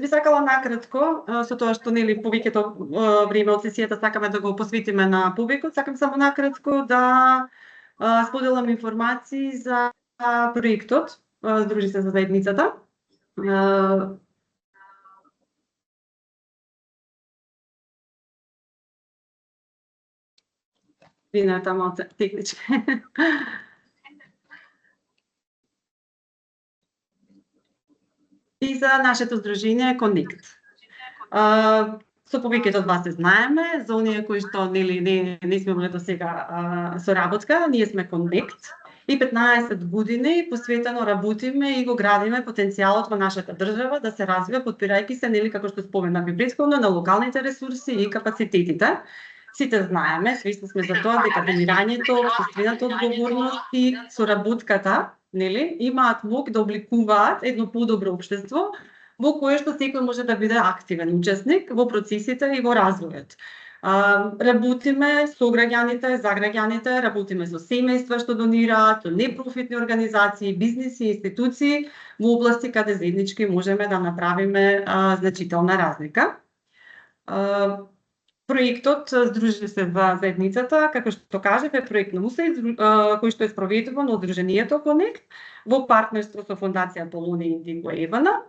би сакала накратко, со тоа што нели повеќето време од сесијата сакаме да го посветиме на публикот, сакам само накратко да споделам информации за проектот Здружи се за заедницата. Вината малку технички. И за нашето здружение Connect. Со повеќето од вас се знаеме, за оние кои што нели не сме имале досега соработка, ние сме Connect и 15 години посветено работиме и го градиме потенцијалот во нашата држава да се развива, подпирајќи се нели како што споменав и претходно на локалните ресурси и капацитетите. Сите знаеме, свесни сме за тоа дека домирањето, општествената одговорност и соработката нели имаат мог да обликуваат едно подобро општество во кое што секој може да биде активен учесник во процесите и во развојот. Работиме со граѓаните, за граѓаните, работиме со семејства што донираат, непрофитни организации, бизниси, институции во области каде заеднички можеме да направиме значителна разлика. Проектот Здружи се за заедницата, како што кажев, е проект на УСАИД, кој што е спроведуван од Здруженијето Connect во партнерство со Фондација Полуни Индиго Евана.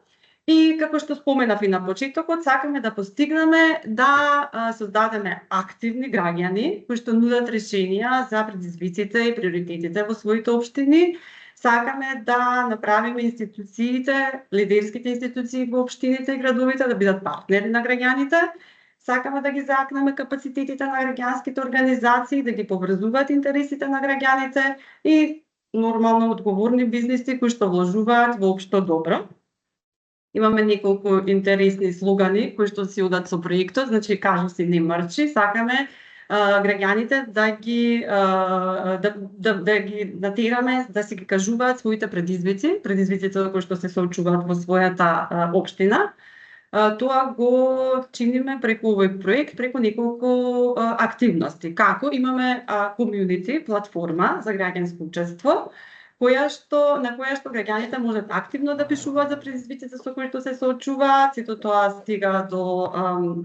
И како што споменав и на почетокот, сакаме да постигнеме да создадеме активни граѓани кои што нудат решенија за предизвиците и приоритетите во своите општини. Сакаме да направиме институциите, лидерските институции во општините и градовите да бидат партнери на граѓаните. Сакаме да ги заакнеме капацитетите на граѓанските организации, да ги поврзуваат интересите на граѓаните и нормално одговорни бизниси кои што вложуваат во општо добро. Имаме неколку интересни слогани кои што си одат со проектот, значи кажу си не мрчи, сакаме граѓаните да ги натераме да си ги кажуваат своите предизвиците кои што се соочуваат во својата општина. Тоа го чиниме преку овој проект, преку неколку активности. Како имаме комјунити, платформа за граѓанско учество, на која што граѓаните можат активно да пишуваат за предизвиците со кои што се соочуваат, сето тоа стига до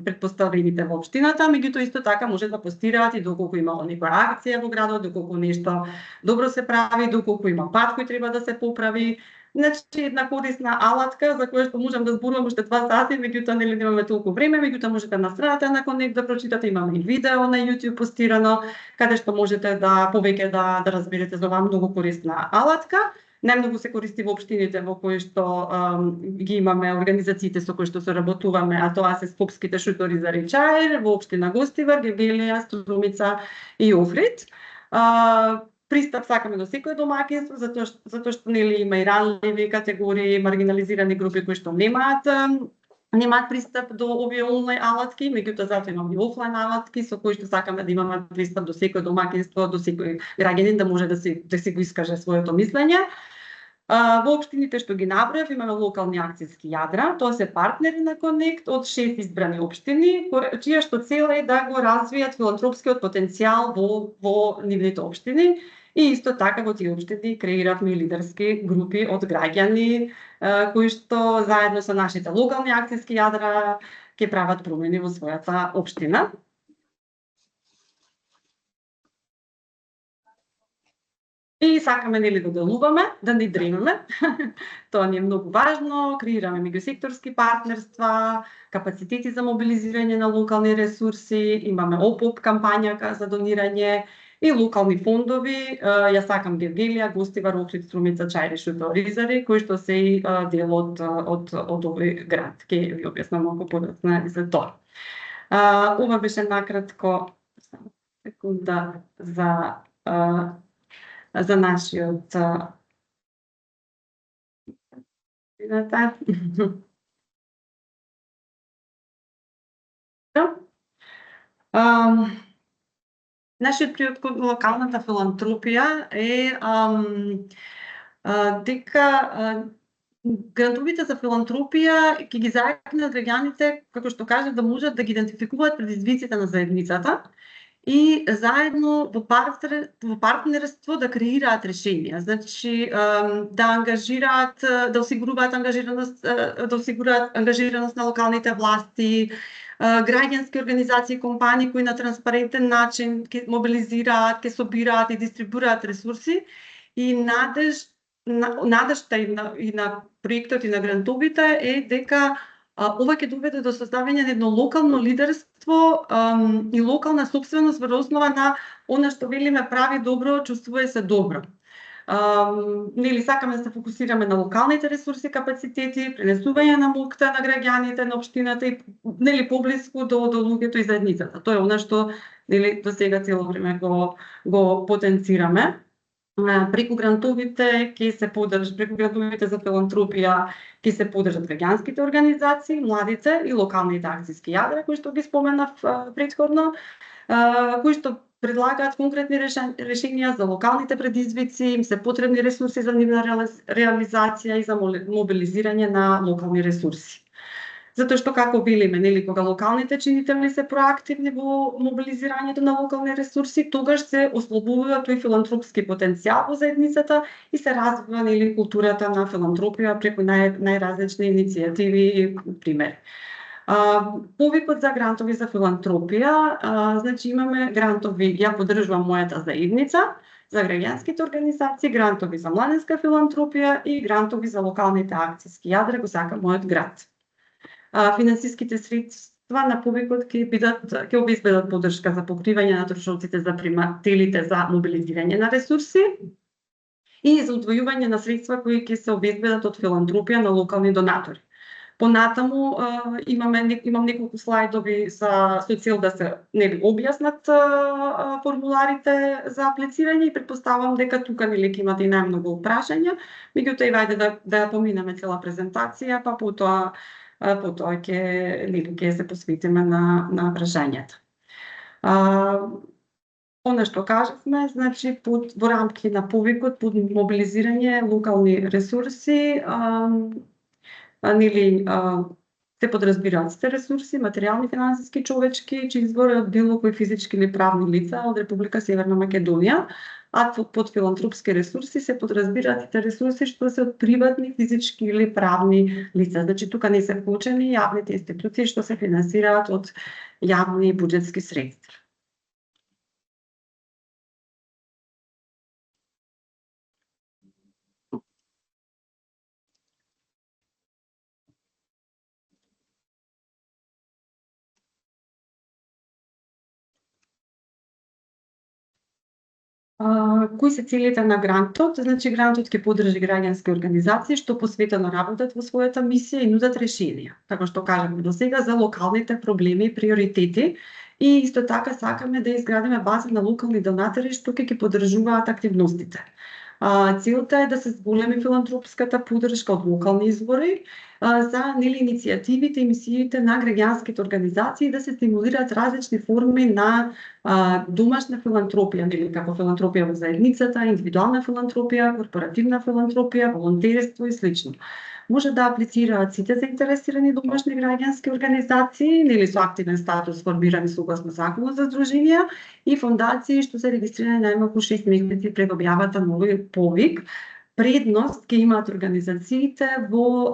претпоставените во општината, меѓутоа исто така може да постираат и доколку имало некоја акција во градот, доколку нешто добро се прави, доколку има пат кој треба да се поправи. Значи една корисна алатка за која што можам да зборувам уште 2 сати, меѓутоа нели немаме толку време, меѓутоа можете на страната на Connect да прочитате, имаме и видео на YouTube постирано, каде што можете да повеќе да разберете за оваа многу корисна алатка. Најмногу се користи во општините во кои што ги имаме организациите со кои што соработуваме, а тоа се скопските шутори за Речаир, во општина Гостивар, Гевелија, Струмица и Охрид. Пристап сакаме до секој домаќинство, затоа што нели има и ранливи категории, маргинализирани групи кои што немаат пристап до овие онлайн алатки, меѓутоа затоа имаме и офлайн алатки со кои што сакаме да имаме пристап до секој домаќинство, до секој граѓанин да може да си го искаже своето мислење. Во општините што ги набројав имаме локални акцијски јадра, тоа се партнери на Connect од 6 избрани општини, чија што цел е да го развијат филантропскиот потенцијал во нивните општини. И исто така во тие општини креиравме лидерски групи од граѓани кои што заедно со нашите локални акцијски јадра ќе прават промени во својата општина. И сакаме нели да делуваме, да не дремеме. Тоа ни е многу важно, креираме меѓусекторски партнерства, капацитети за мобилизирање на локални ресурси, имаме ОПОП кампања за донирање и локални фондови. Ја сакам Гевелија, Гостивар, Охрид, Струмица, Чаир и Шутор, Ризари, кои што се и дел од овој град. Ќе ви објаснам малку подоцна и за тоа. Ова беше накратко секунда за нашиот нашиот приод кон локалната филантропија е дека грантовите за филантропија ќе ги зајакнат граѓаните, како што кажа, да можат да ги идентификуваат предизвиците на заедницата и заедно во партнерство да креираат решенија. Значи, да ангажираат, да осигуруваат ангажираност на локалните власти, граѓански организации и компании кои на транспарентен начин ќе мобилизираат, ќе собираат и дистрибуираат ресурси, и надежта и на проектот и на грантовите е дека ова ќе доведе до создавање на едно локално лидерство и локална собственост врз основа на она што велиме прави добро, чувствува се добро. Нели сакаме да се фокусираме на локалните ресурси, капацитети, пренесување на моќта на граѓаните на општината и нели поблиску до луѓето и заедницата. Тоа е она што нели до сега цело време го потенцираме. Преку грантовите за филантропија ќе се поддржат граѓанските организации, младите и локалните акциски јадра, кои што ги споменав претходно, кои што предлагаат конкретни решенија за локалните предизвици, им се потребни ресурси за нивна реализација и за мобилизирање на локални ресурси. Затоа што, како велиме, нели, кога локалните чинители се проактивни во мобилизирањето на локални ресурси, тогаш се ослободува тој филантропски потенцијал во заедницата и се развива, нели, културата на филантропија преку најразлични иницијативи и примери. Повикот за грантови за филантропија, значи имаме грантови, ја поддржувам мојата заедница, за граѓанските организации, грантови за младинска филантропија и грантови за локалните акциски јадра, го сака мојот град. Финансиските средства на повикот ќе обезбедат поддршка за покривање на трошоците за примателите за мобилизирање на ресурси и за удвојување на средства кои ќе се обезбедат од филантропија на локални донатори. Понатаму имам неколку слајдови со цел да се нели објаснат формуларите за аплицирање и претпоставам дека тука нели ќе имате и најмногу прашања, меѓутоа вајде да поминеме цела презентација, па потоа ќе се посветиме на прашањата. Она што кажавме, значи во рамки на повикот под мобилизирање локални ресурси, нели се подразбираат сите ресурси, материјални, финансиски, човечки, чиј извор е од било кои физички или правни лица од Република Северна Македонија, а под филантропски ресурси се подразбираат сите ресурси што се од приватни, физички или правни лица. Значи тука не се вклучени јавните институции што се финансираат од јавни буџетски средства. Кои се целите на грантот? Значи, грантот ќе поддржи граѓански организации што посветено работат во својата мисија и нудат решенија. Како што кажавме до сега за локалните проблеми и приоритети, и исто така сакаме да изградиме база на локални донатори што ќе ги поддржуваат активностите. Целта е да се зголеми филантропската поддршка од локални извори за нели иницијативите и мисиите на граѓанските организации, да се стимулираат различни форми на домашна филантропија, нели како филантропија во заедницата, индивидуална филантропија, корпоративна филантропија, волонтерство и слично. Може да аплицираат сите заинтересирани домашни граѓански организации, нели со активен статус формирани согласно Законот за здруженија, и фондации што се регистрирани најмалку 6 месеци пред објавата на овој повик. Предност ќе имаат организациите во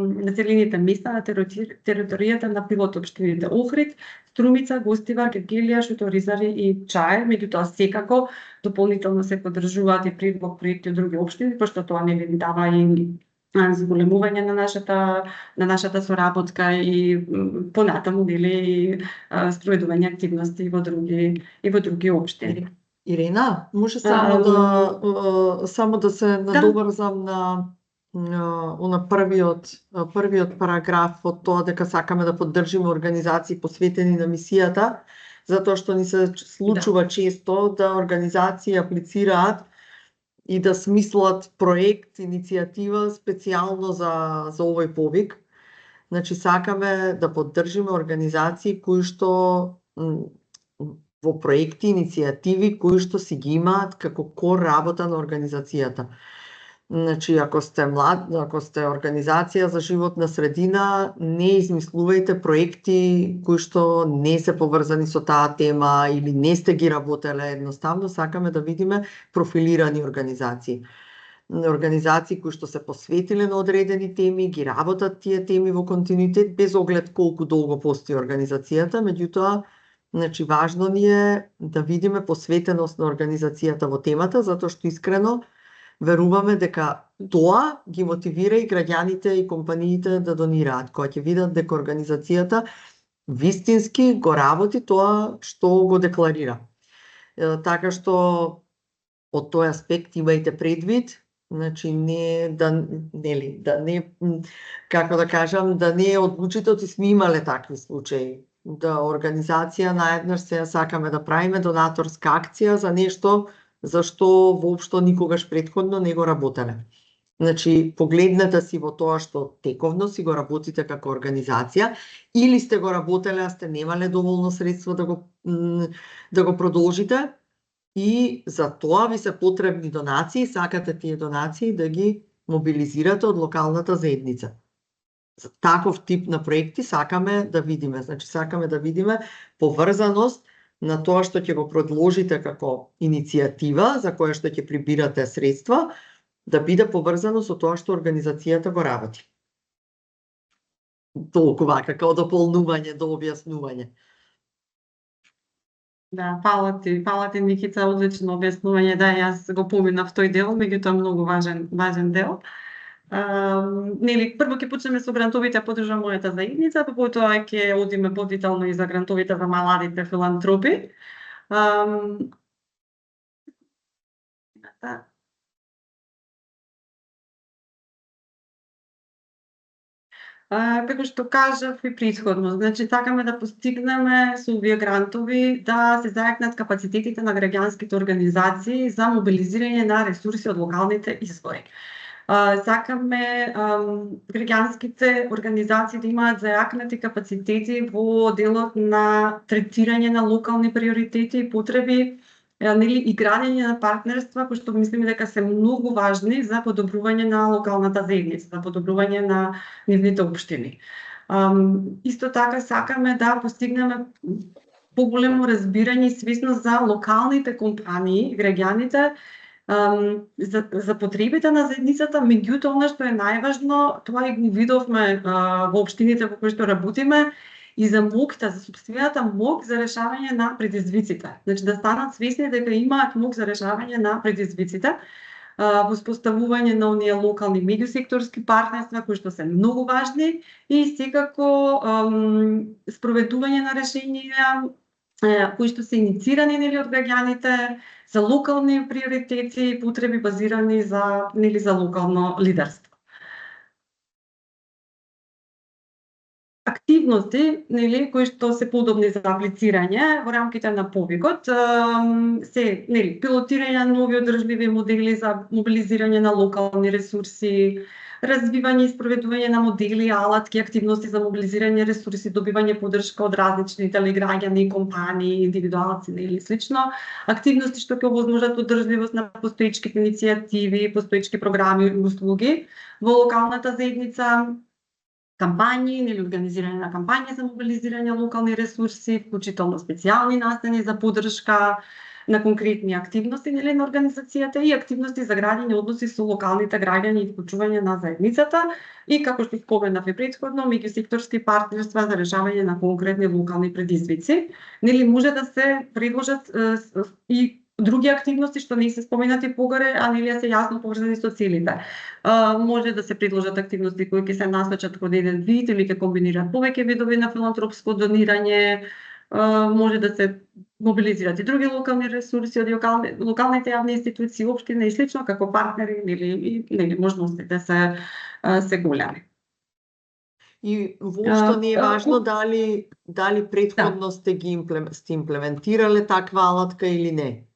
населените места на територијата на пилот општините Охрид, Струмица, Гостивар, Гергелија, Шуторизари и Чај, меѓутоа секако дополнително се поддржуваат и предлог проекти од други општини, пошто тоа не ви дава и зголемување на нашата соработка и понатаму нели спроведување активности во други општини. Ирина, може само да се надоврзам на првиот параграф од тоа дека сакаме да поддржиме организации посветени на мисијата, затоа што ни се случува често да организации аплицираат и да смислат проект, иницијатива специјално за овој повик. Значи сакаме да поддржиме организации кои што во проекти, иницијативи кои што си ги имаат како кор работа на организацијата. Значи, ако сте млад, ако сте организација за животна средина, не измислувајте проекти кои што не се поврзани со таа тема или не сте ги работеле. Едноставно сакаме да видиме профилирани организации. Организации кои што се посветиле на одредени теми, ги работат тие теми во континуитет без оглед колку долго постои организацијата, меѓутоа, значи важно ни е да видиме посветеност на организацијата во темата, затоа што искрено веруваме дека тоа ги мотивира и граѓаните и компаниите да донираат, кога ќе видат дека организацијата вистински го работи тоа што го декларира. Така што од тој аспект имајте предвид, значи не како да кажам, да не одлучите, сме имале такви случаи. Да организација наеднаш се сакаме да правиме донаторска акција за нешто за што воопшто никогаш претходно не го работеле. Значи, погледнете си во тоа што тековно си го работите како организација, или сте го работеле, а сте немале доволно средства да го продолжите, и за тоа ви се потребни донации, сакате тие донации да ги мобилизирате од локалната заедница. За таков тип на проекти сакаме да видиме, значи сакаме да видиме поврзаност на тоа што ќе го предложите како иницијатива, за која што ќе прибирате средства, да биде поврзано со тоа што организацијата го работи. Толкова како дополнување, до објаснување. Да, фала ти Никица, одлично објаснување, да, јас го поминав тој дел, меѓутоа многу важен дел. Прво ќе почнеме со грантовите поддржа мојата заедница, па потоа ќе одиме подетално и за грантовите за младите филантропи. Како што кажав и претходно, значи сакаме да постигнеме со овие грантови да се зајакнат капацитетите на граѓанските организации за мобилизирање на ресурси од локалните извори. Сакаме граѓанските организации да имаат зајакнати капацитети во делот на третирање на локални приоритети и потреби, и градење на партнерства кои што мислиме дека се многу важни за подобрување на локалната заедница, за подобрување на нивните општини. Исто така сакаме да постигнеме поголемо разбирање и свесност за локалните компании, граѓаните, за потребите на заедницата, меѓутоа она што е најважно, тоа и го видовме во општините во кои што работиме, и за моќта, за сопствената моќ за решавање на предизвиците. Значи да станат свесни дека имаат моќ за решавање на предизвиците, воспоставување на оние локални меѓусекторски партнерства кои што се многу важни, и секако спроведување на решенија кои што се иницирани од граѓаните за локални приоритети и потреби базирани за локално лидерство. Активности, кои што се подобни за аплицирање во рамките на повикот, се пилотирање на нови одржливи модели за мобилизирање на локални ресурси, развивање и спроведување на модели, алатки, активности за мобилизирање ресурси, добивање поддршка од различни граѓани, компании, индивидуалци или слично, активности што ќе овозможат одржливост на постоечките иницијативи, постоечки програми и услуги во локалната заедница, кампањи или организирање на кампањи за мобилизирање локални ресурси, вклучително специјални настани за поддршка на конкретни активности на организацијата и активности за градење односи со локалните граѓани и вклучување на заедницата, и како што споменав и претходно, меѓусекторски партнерства за решавање на конкретни локални предизвици. Може да се предложат и други активности што не се споменати погоре, а се јасно поврзани со целите. Може да се предложат активности кои ќе се насочат кон еден вид или ќе комбинираат повеќе видови на филантропско донирање, може да се мобилизират и други локални ресурси од локалните јавни институции, општини и слично како партнери, или можностите се големи. И воопшто не е важно дали претходно сте имплементирале таква алатка или не.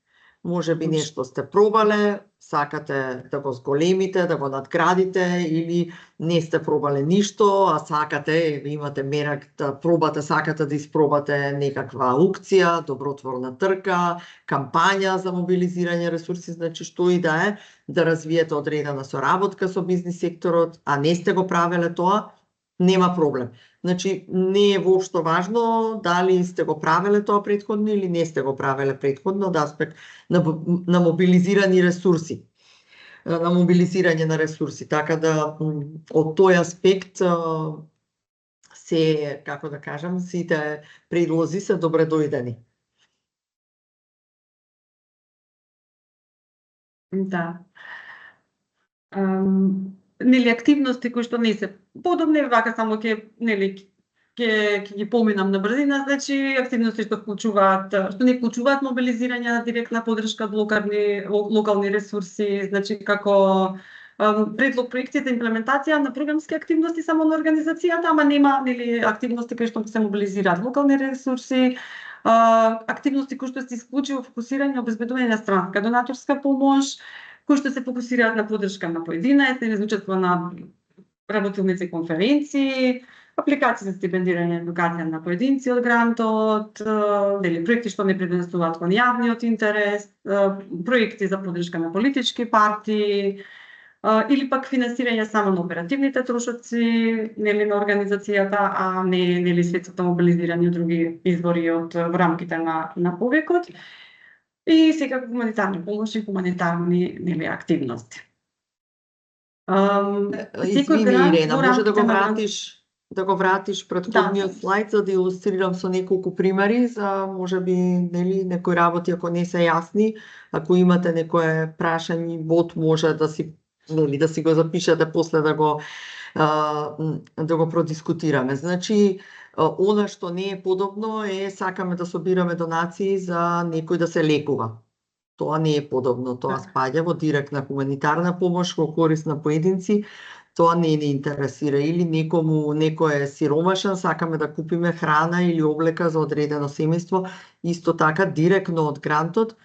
може би нешто сте пробале, сакате да го зголемите, да го надградите, или не сте пробале ништо, а сакате, имате мерак да пробате, сакате да испробате некаква аукција, добротворна трка, кампања за мобилизирање ресурси, значи што и да е, да развиете одредена соработка со бизнис секторот, а не сте го правеле тоа, нема проблем. Значи, не е воопшто важно дали сте го правеле тоа претходно или не сте го правеле претходно, од аспект на мобилизирани ресурси, на мобилизирање на ресурси. Така да, од тој аспект, се, како да кажам, сите предлози се добре дојдени. Да. Нели активности кои што не се подобни, вака само ќе ги поминам на брзина, значи активности што не вклучуваат мобилизирање на директна подршка од локални ресурси, значи како предлог проекти за имплементација на програмски активности само на организацијата, ама нема нели активности кои што се мобилизираат локални ресурси, активности кои што се исклучиво фокусирање на обезбедување на странска донаторска помош, кои што се фокусираат на подршка на поединец, или учество на работилници конференции, апликации за стипендирање едукација на поединци од грантот, дели проекти што не преднесуваат кон јавниот интерес, проекти за подршка на политички партии, или пак финансирање само на оперативните трошоци, нели на организацијата, а не нели средствата мобилизирани од други извори од во рамките на повекот. И секако хуманитарни помоши и хуманитарни нели активности. Извини, Ирена, може да го вратиш претходниот слайд за да илустрирам со неколку примери за можеби нели некои работи ако не се јасни, ако имате некое прашање, бот може да си нели да си го запишете после да го продискутираме. Значи, она што не е подобно е сакаме да собираме донации за некој да се лекува. Тоа не е подобно, тоа спаѓа во директна хуманитарна помош во корист на поединци. Тоа не интересира, или некој е сиромашен, сакаме да купиме храна или облека за одредено семејство, исто така директно од грантот.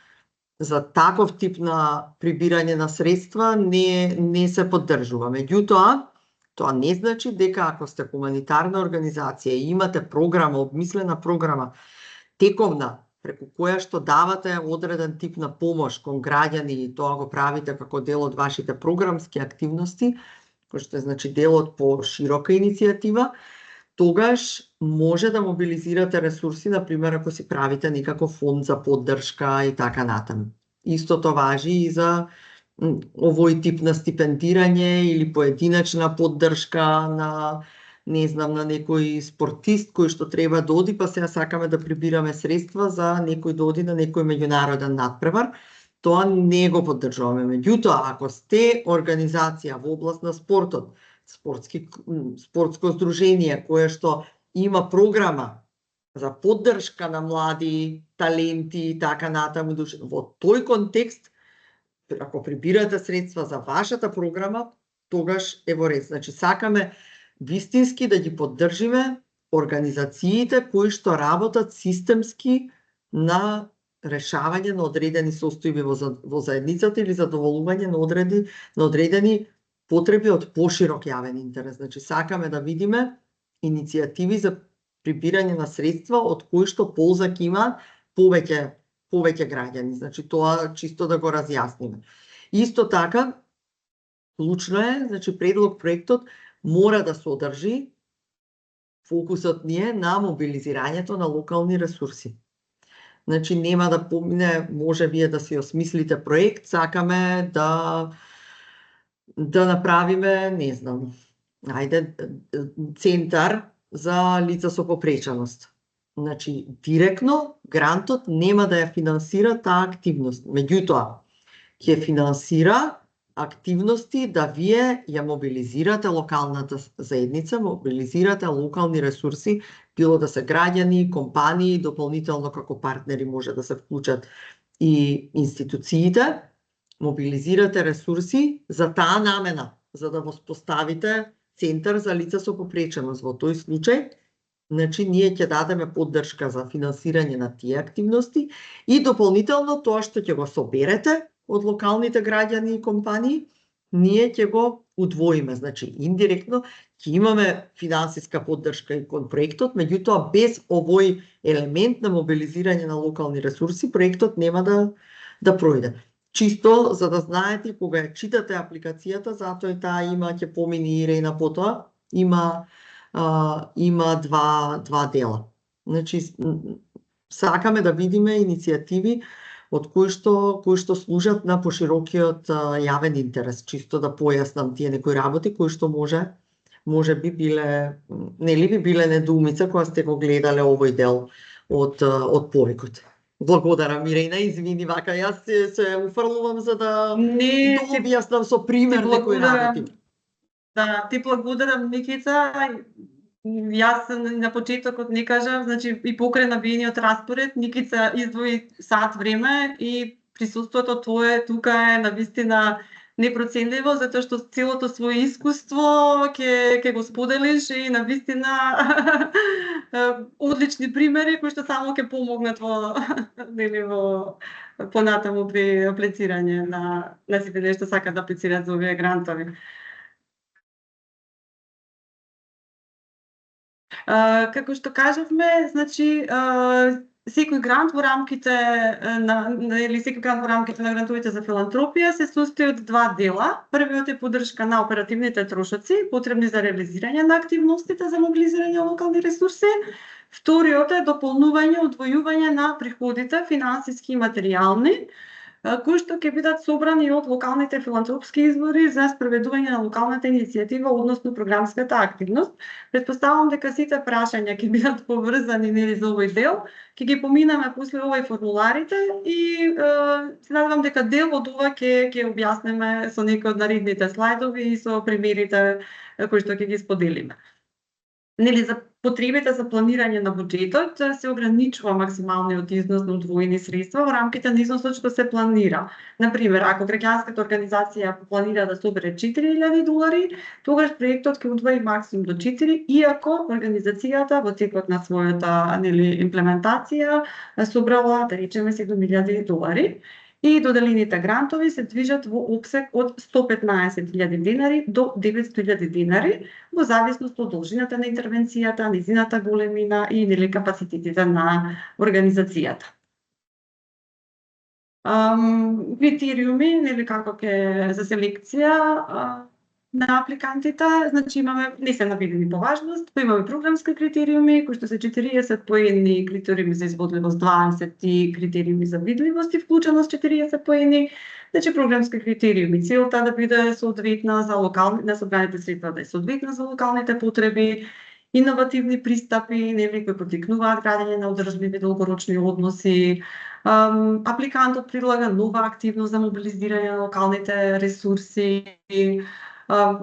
За таков тип на прибирање на средства не се поддржува. Меѓутоа, тоа не значи дека ако сте хуманитарна организација и имате програма, обмислена програма, тековна, преку која што давате одреден тип на помош кон граѓани и тоа го правите како дел од вашите програмски активности, кој што е значи дел од поширока иницијатива, тогаш може да мобилизирате ресурси, например, ако си правите некаков фонд за поддршка и така натаму. Истото важи и за овој тип на стипендирање или поединечна поддршка на на некој спортист кој што треба да оди, па сега сакаме да прибираме средства за некој да оди на некој меѓународен надпревар. Тоа не го поддржуваме. Меѓутоа, ако сте организација во област на спортот, спортско здружение кое што има програма за поддршка на млади таленти и така натаму, во тој контекст, ако прибирате средства за вашата програма, тогаш е во ред. Значи, сакаме вистински да ги поддржиме организациите кои што работат системски на решавање на одредени состојби во заедницата или задоволување на одредени потреби од поширок јавен интерес. Значи, сакаме да видиме иницијативи за прибирање на средства од кои што полза ќе имаат повеќе граѓани. Значи, тоа чисто да го разјасниме. Исто така, клучно е, значи, предлог проектот мора да содржи, фокусот ни е на мобилизирањето на локални ресурси. Значи, нема да помине, може вие да си осмислите проект, сакаме да направиме, не знам, центар за лица со попреченост. Значи, директно грантот нема да ја финансира таа активност. Меѓутоа, ќе финансира активности да вие ја мобилизирате локалната заедница, мобилизирате локални ресурси, било да се граѓани, компании, дополнително како партнери може да се вклучат и институциите, мобилизирате ресурси за таа намена, за да воспоставите центар за лица со попреченост. Во тој случај, Значи, ние ќе дадеме поддршка за финансирање на тие активности и дополнително тоа што ќе го соберете од локалните граѓани и компании, ние ќе го удвоиме. Значи, индиректно ќе имаме финансиска поддршка и кон проектот, меѓутоа без овој елемент на мобилизирање на локални ресурси, проектот нема да пројде. Чисто за да знаете кога ја читате апликацијата, затоа и таа има ќе помине Ирена потоа, има два дела. Значи, сакаме да видиме иницијативи од кои што служат на поширокиот јавен интерес, чисто да појаснам тие некои работи кои што може би биле, нели би биле недоумица кога сте го гледале овој дел од повикот. Благодарам, Ирена, извини, вака јас се уфрлувам за да објаснам со пример некои работи. Да, ти благодарам, Никица. Јас на почетокот не кажав, значи и покрај набиениот распоред, Никица издвои сат време и присуството твое тука е навистина непроценливо, затоа што целото свое искуство ќе го споделиш и навистина одлични примери кои што само ќе помогнат во понатаму при аплицирање на сите нешто сакат да аплицираат за овие грантови. Како што кажавме, значи секој грант во рамките на грантовите за филантропија се состои од два дела. Првиот е поддршка на оперативните трошоци потребни за реализирање на активностите за мобилизирање на локални ресурси. Вториот е дополнување, удвојување на приходите финансиски и материјални, кои што ќе бидат собрани од локалните филантропски извори за спроведување на локалната иницијатива, односно програмската активност. Претпоставувам дека сите прашања ќе бидат поврзани за овој дел, ќе ги поминаме после овој формуларите и се надевам дека дел од ова ќе објаснеме со некои од наредните слайдови и со примерите кои што ќе ги споделиме. За потребите за планирање на буџетот се ограничува максималниот износ на удвоени средства во рамките на износот што се планира. Например, ако граѓанската организација планира да собере $4,000, тогаш проектот ќе удвои максимум до 4, иако организацијата во текот на својата имплементација собрала, да речеме, $7,000. И доделените грантови се движат во опсег од $115,000 до $900,000 во зависност од должината на интервенцијата, низината големина и капацитетите на организацијата. Критериуми како за селекција на апликантите, значи имаме, не се наведени по важност, имаме програмски критериуми кои што се 40 поени, критериуми за изводливост 20 и критериуми за видливост и вклученост 40 поени. Значи програмски критериуми, целта да биде соодветна за на собраните средства да е соодветна за локалните потреби, иновативни пристапи, кои потикнуваат градење на одржливи долгорочни односи. Апликантот предлага нова активност за мобилизирање на локалните ресурси.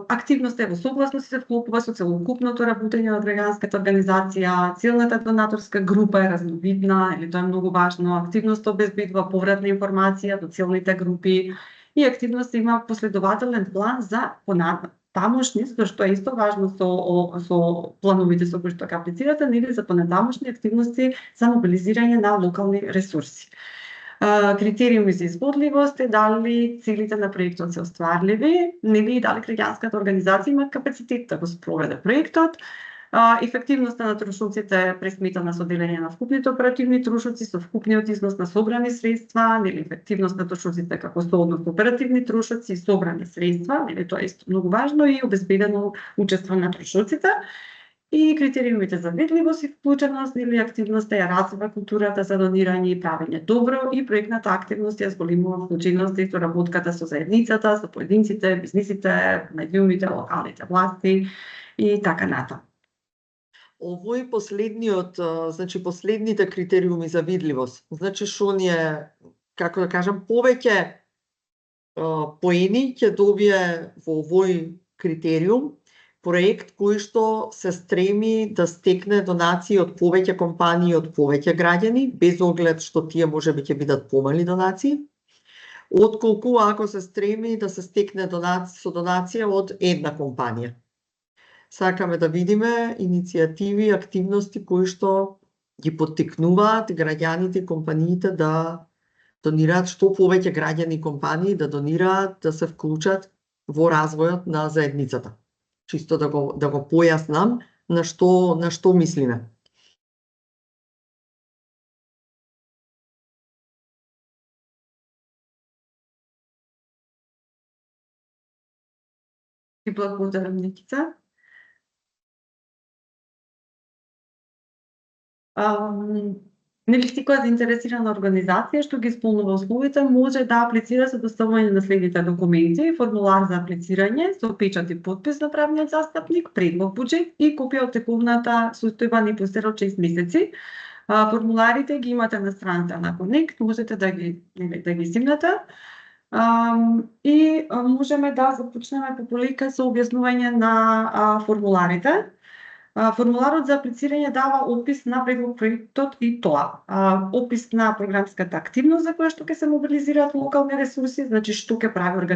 Активноста е во согласност и се вклопува со целокупното работење на граѓанската организација, целната донаторска група е разновидна, тоа е многу важно. Активноста обезбедува повратна информација до целните групи и активноста има последователен план за понатамошни, што е исто важно со плановите со кои што ќе аплицирате, за понатамошни активности за мобилизирање на локални ресурси. Критериуми за изводливост е дали целите на проектот се остварливи, и дали граѓанската организација има капацитет да го спроведе проектот. Ефективноста на трошоците пресметана со делење на вкупните оперативни трошоци со вкупниот износ на собрани средства, ефективност на трошоците како сооднос оперативни трошоци и собрани средства, тоа е исто многу важно, и обезбедено учество на трошоците. И критериумите за видливост и вклученост активноста ја развива културата за донирање и правење добро, и проектната активност ја зголемува вклученоста и соработката со заедницата, со поединците, бизнисите, медиумите, локалните власти и така натаму. Овој последните критериуми за видливост, значи што ние, како да кажам, повеќе поени ќе добие во овој критериум проект кој што се стреми да стекне донации од повеќе компании, од повеќе граѓани, без оглед што тие можеби ќе бидат помали донации, отколку ако се стреми да се стекне со донација од една компанија. Сакаме да видиме иницијативи, активности кои што ги поттикнуваат граѓаните и компаниите да донираат, што повеќе граѓани и компании да донираат, да се вклучат во развојот на заедницата. Чисто да го појаснам на што мислиме. И благодарам, Никица. Нели секоја заинтересирана организација што ги исполнува условите може да аплицира за доставување на следните документи: формулар за аплицирање со печат и потпис на правниот застапник, предлог буџет и копија од тековната состојба не постара од 6 месеци. Формуларите ги имате на страната на Connect, можете да ги симнете. И можеме да започнеме пополека со објаснување на формуларите. Формуларот за аплицирање дава опис на предлог проектот и тоа. Опис на програмската активност за која што ќе се мобилизираат локални ресурси, значи што ќе прави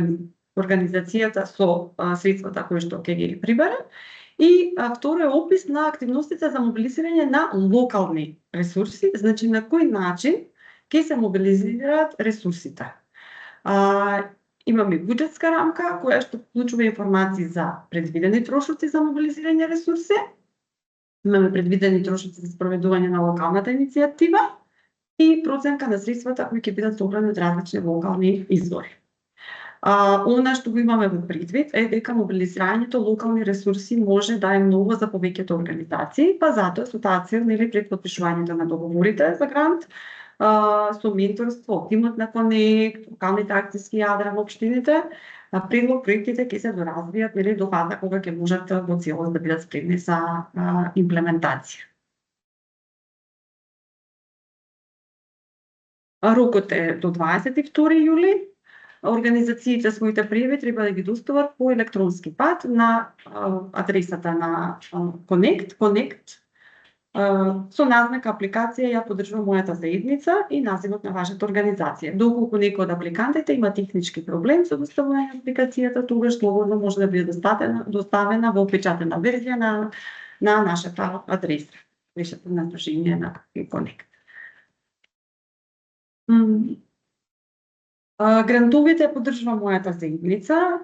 организацијата со средствата кои што ќе ги прибере. И второ е опис на активностите за мобилизирање на локални ресурси, значи на кој начин ќе се мобилизираат ресурсите. Имаме буџетска рамка која што вклучува информации за предвидени трошоци за мобилизирање ресурси. Имаме предвидени трошоци за спроведување на локалната иницијатива и проценка на средствата кои ќе бидат собрани од различни локални извори. Она што го имаме во предвид е дека мобилизирањето локални ресурси може да е многу за повеќето организации, па затоа со таа цел пред потпишувањето на договорите за грант, со менторство, тимот на Connect, локалните акциски јадра во општините, предлог проектите ќе се доразвијат до фаза кога ќе можат во целост да бидат спремни за имплементација. Рокот е до 22 јули. Организациите своите пријави треба да ги достават по електронски пат на адресата на Connect. Со назнака апликација ја поддржува мојата заедница и називот на вашата организација. Доколку некој од апликантите има технички проблем со доставување на апликацијата, тогаш слободно може да биде доставена во печатена верзија на нашата адреса, решата на Сдружение на Connect. Грантовите поддржува мојата заедница,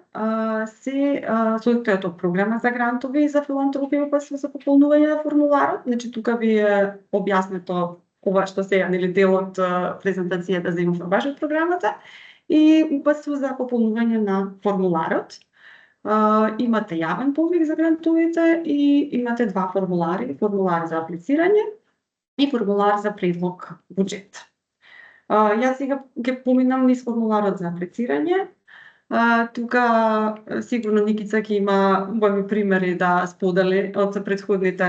се состојат од програма за грантови и за филантропија за пополнување на формуларот. Значи тука ви е објаснето ова што сега дел од презентацијата за баш од програмата и упатство за пополнување на формуларот. Имате јавен повик за грантовите и имате два формулари: формулар за аплицирање и формулар за предлог буџет. Јас сега ќе поминам низ формуларот за аплицирање. Тука сигурно Никица ќе има убави примери да сподели од претходните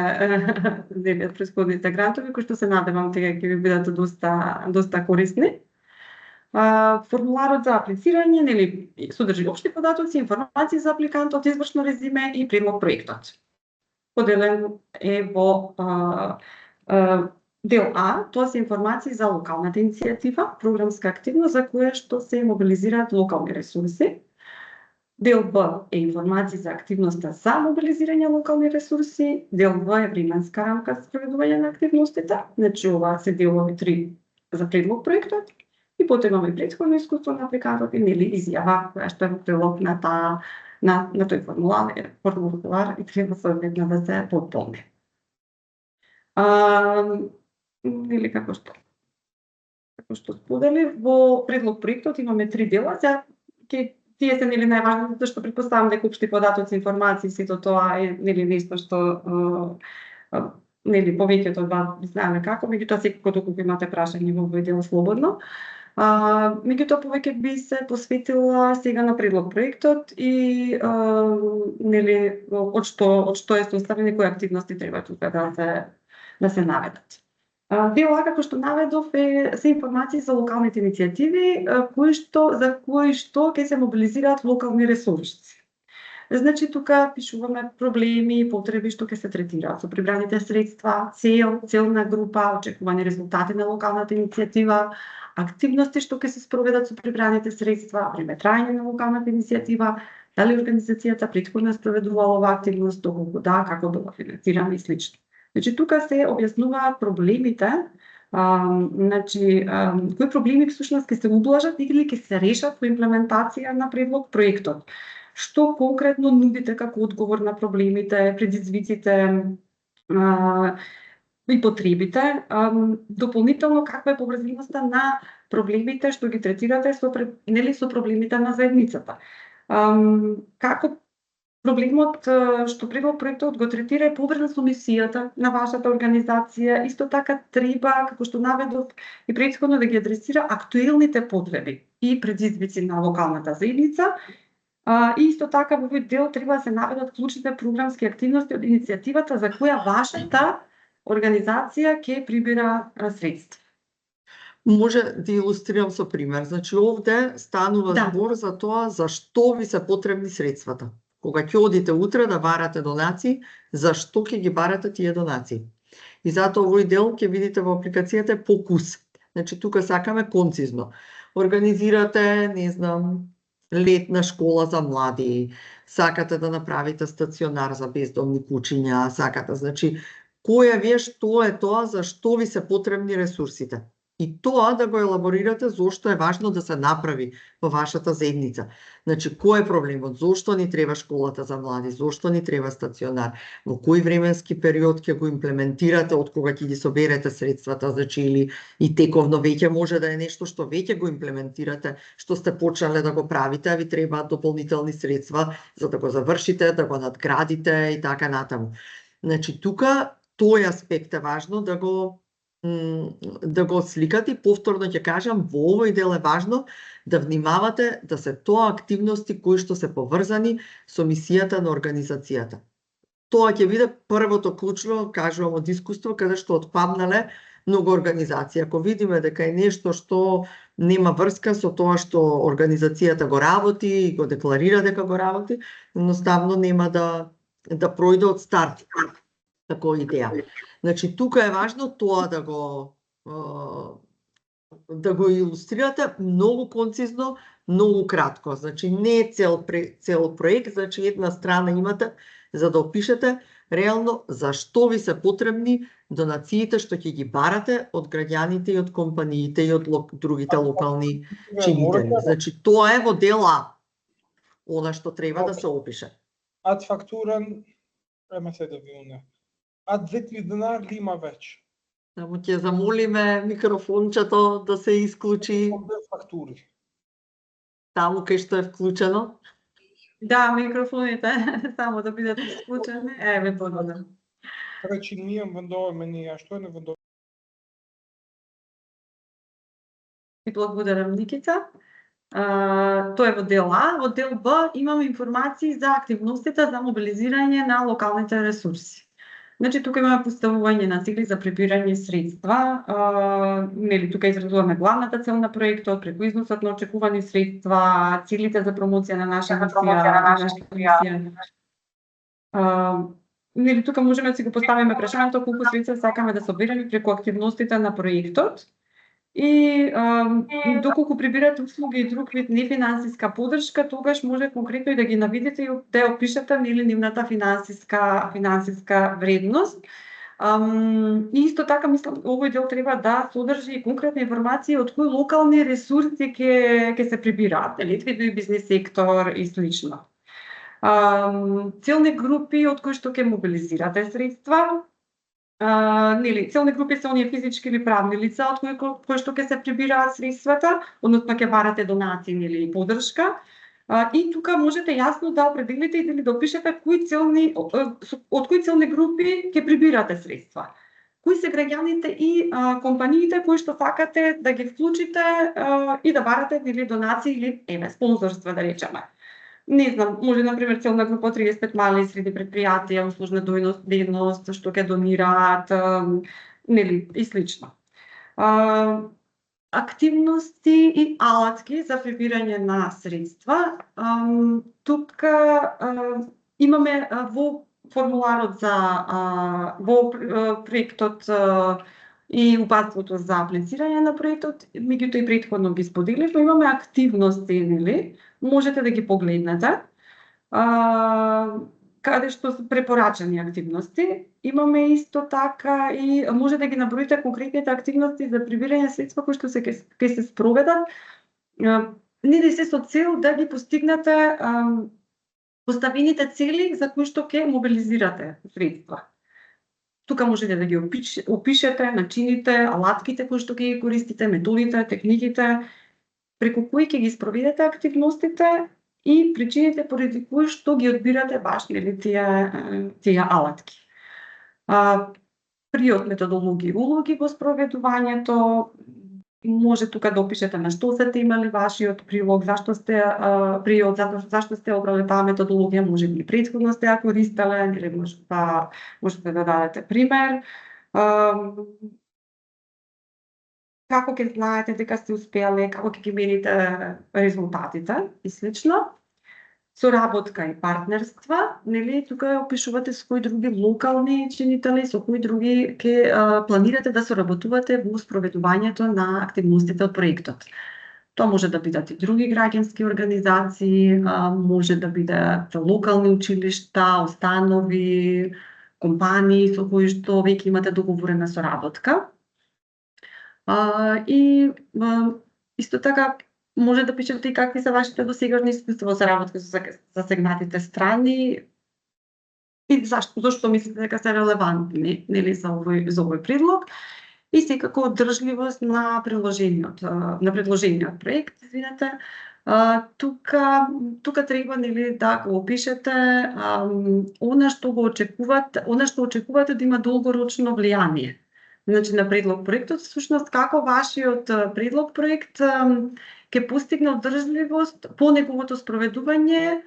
грантови, кои што се надевам дека ќе ви бидат доста корисни. Формуларот за аплицирање содржи општи податоци, информации за апликантот, извршно резиме и предлог проектот. Поделен е во дел А, тоа се информации за локалната иницијатива, програмска активност за која што се мобилизираат локални ресурси. Дел Б е информации за активноста за мобилизирање локални ресурси. Дел В е временска рамка за спроведување на активностите. Значи ова се делови 3 за предлог проектот. И потоа имаме претходно искуство на апликантот и изјава која што е во прилог на тој формулар и треба соодветно да се пополни. Или како што сподели, во предлог проектот имаме 3 дела. Тие се најважните, затоа што претпоставам дека општи податоци, информации, сето тоа е нешто што повеќето од вас знаеме како, меѓутоа секако доколку имате прашања во овој дел слободно. Меѓутоа повеќе би се посветила сега на предлог проектот и од што е составени, кои активности треба тука да се наведат. Дел А, како што наведов, се информации за локалните иницијативи за кои што ќе се мобилизираат локални ресурси. Значи тука пишуваме проблеми, потреби што ќе се третираат со прибраните средства, целна група, очекувани резултати на локалната иницијатива, активности што ќе се спроведат со прибраните средства, време траење на локалната иницијатива, Дали организацијата претходно спроведувала оваа активност, доколку да, како била финансирана и слично. Значи тука се објаснуваат проблемите, кои проблеми всушност ќе се ублажат или ќе се решат во имплементација на предлог проектот. Што конкретно нудите како одговор на проблемите, предизвиците и потребите, дополнително каква е поврзаността на проблемите што ги третирате со проблемите на заедницата. Како проблемот што предлог проектот го третира е поврзан со мисијата на вашата организација, исто така треба, како што наведов и претходно, да ги адресира актуелните потреби и предизвици на локалната заедница. И исто така во овој дел треба да се наведат клучните програмски активности од иницијативата за која вашата организација ќе прибира средства. Може да илустрирам со пример. Значи овде станува збор за тоа за што ви се потребни средствата. Кога ќе одите утре да барате донации, за што ќе ги барате тие донации? И затоа овој дел ќе видите во апликацијата покус. Значи тука сакаме концизно. Организирате, не знам, летна школа за млади, сакате да направите стационар за бездомни кучиња, сакате, значи која ви е, што е тоа, за што ви се потребни ресурсите. И тоа да го елаборирате зошто е важно да се направи во вашата заедница. Значи, кој е проблемот? Зошто ни треба школата за млади? Зошто ни треба стационар? Во кој временски период ќе го имплементирате, од кога ќе ги соберете средствата, значи или и тековно веќе може да е нешто што веќе го имплементирате, што сте почнале да го правите, а ви требаат дополнителни средства за да го завршите, да го надградите и така натаму. Значи, тука тој аспект е важно да го сликате. Повторно ќе кажам, во овој дел е важно да внимавате да се тоа активности кои што се поврзани со мисијата на организацијата. Тоа ќе биде првото клучно, кажувам од искуство, каде што отпаднале многу организации. Ако видиме дека е нешто што нема врска со тоа што организацијата го работи и го декларира дека го работи, едноставно нема да пројде од старт такова идеја. Значи, тука е важно тоа да го илустрирате многу концизно, многу кратко. Значи, не е цел проект, значи една страна имате за да опишете реално за што ви се потребни донациите што ќе ги барате од граѓаните и од компаниите и од другите локални чинители. Значи, тоа е во дел А, она што треба да се опише. Ад фактуран, према се да ви Ад 2000 денар ли има веќе? Само ќе замолиме микрофончето да се исклучи. Фактури. Таму кај што е вклучено. Да, микрофоните само да бидат исклучени. Еве, благодарам. Речи, ние вендуваме ние, а што е не вендуваме? И благодарам, Никица. Тоа е во дел А. Во дел Б имаме информации за активностите за мобилизирање на локалните ресурси. Значи, тука имаме поставување на цели за прибирање средства. Тука изразуваме главната цел на проектот, преку износот на очекувани средства, целите за промоција на наша мисија. Тука можеме да си го поставиме прашањето колку средства сакаме да собераме преку активностите на проектот. И доколку прибирате услуги и друг вид нефинансиска поддршка, тогаш може конкретно и да ги наведете и да ја опишете нивната финансиска вредност. И исто така мислам овој дел треба да содржи и конкретни информации од кои локални ресурси ќе се прибираат, видно и бизнес сектор и слично. Целни групи од кои што ќе мобилизирате средства. Целни групи се оние физички или правни лица од кои што ќе се прибираат средствата, односно ќе барате донации или поддршка. И тука можете јасно да определите или да опишете од кои целни групи ќе прибирате средства. Кои се граѓаните и компаниите кои што сакате да ги вклучите и да барате или донации или спонзорства, да речеме. Не знам, може, например, целна група од 35 мали и средни предпријатија, услужна дејност, што ќе донираат, и слично. Активности и алатки за прибирање на средства. Тука имаме во формуларот во проектот и упатството за аплицирање на проектот, меѓутоа и претходно ги споделив, но имаме активности, можете да ги погледнете. каде што се препорачани активности. Имаме исто така и може да ги наброите конкретните активности за прибирање средства кои што ќе се спроведат. Не се со цел да ги постигнете поставените цели за кои што ќе мобилизирате средства. Тука можете да ги опишете начините, алатките кои што ќе ги користите, методите, техниките, преку кои ќе ги спроведете активностите и причините поради кои што ги одбирате баш тие алатки. Приод методологија и улоги во спроведувањето, може тука да опишете на што сте имали вашиот прилог, зашто сте приод, зашто сте обрали таа методологија, може би претходно сте ја користеле, или можете да дадете пример. Како ќе знаете дека сте успеале, како ќе ги мерите резултатите и слично. Соработка и партнерства, нели, тука опишувате со кои други локални чинители, со кои други ќе планирате да соработувате во спроведувањето на активностите од проектот. Тоа може да бидат и други граѓански организации, може да бидат локални училишта, установи, компании со кои што веќе имате договорена соработка. И исто така може да пишете и какви се вашите досегашни искуства во соработка со засегнатите страни и зашто мислите дека се релевантни, нели, за овој предлог. И секако одржливост на предложениот проект, извинете. Тука треба, нели, да го опишете она што очекувате да има долгорочно влијание. Значи, на предлог проектот, всушност како вашиот предлог проект ќе постигне одржливост по неговото спроведување,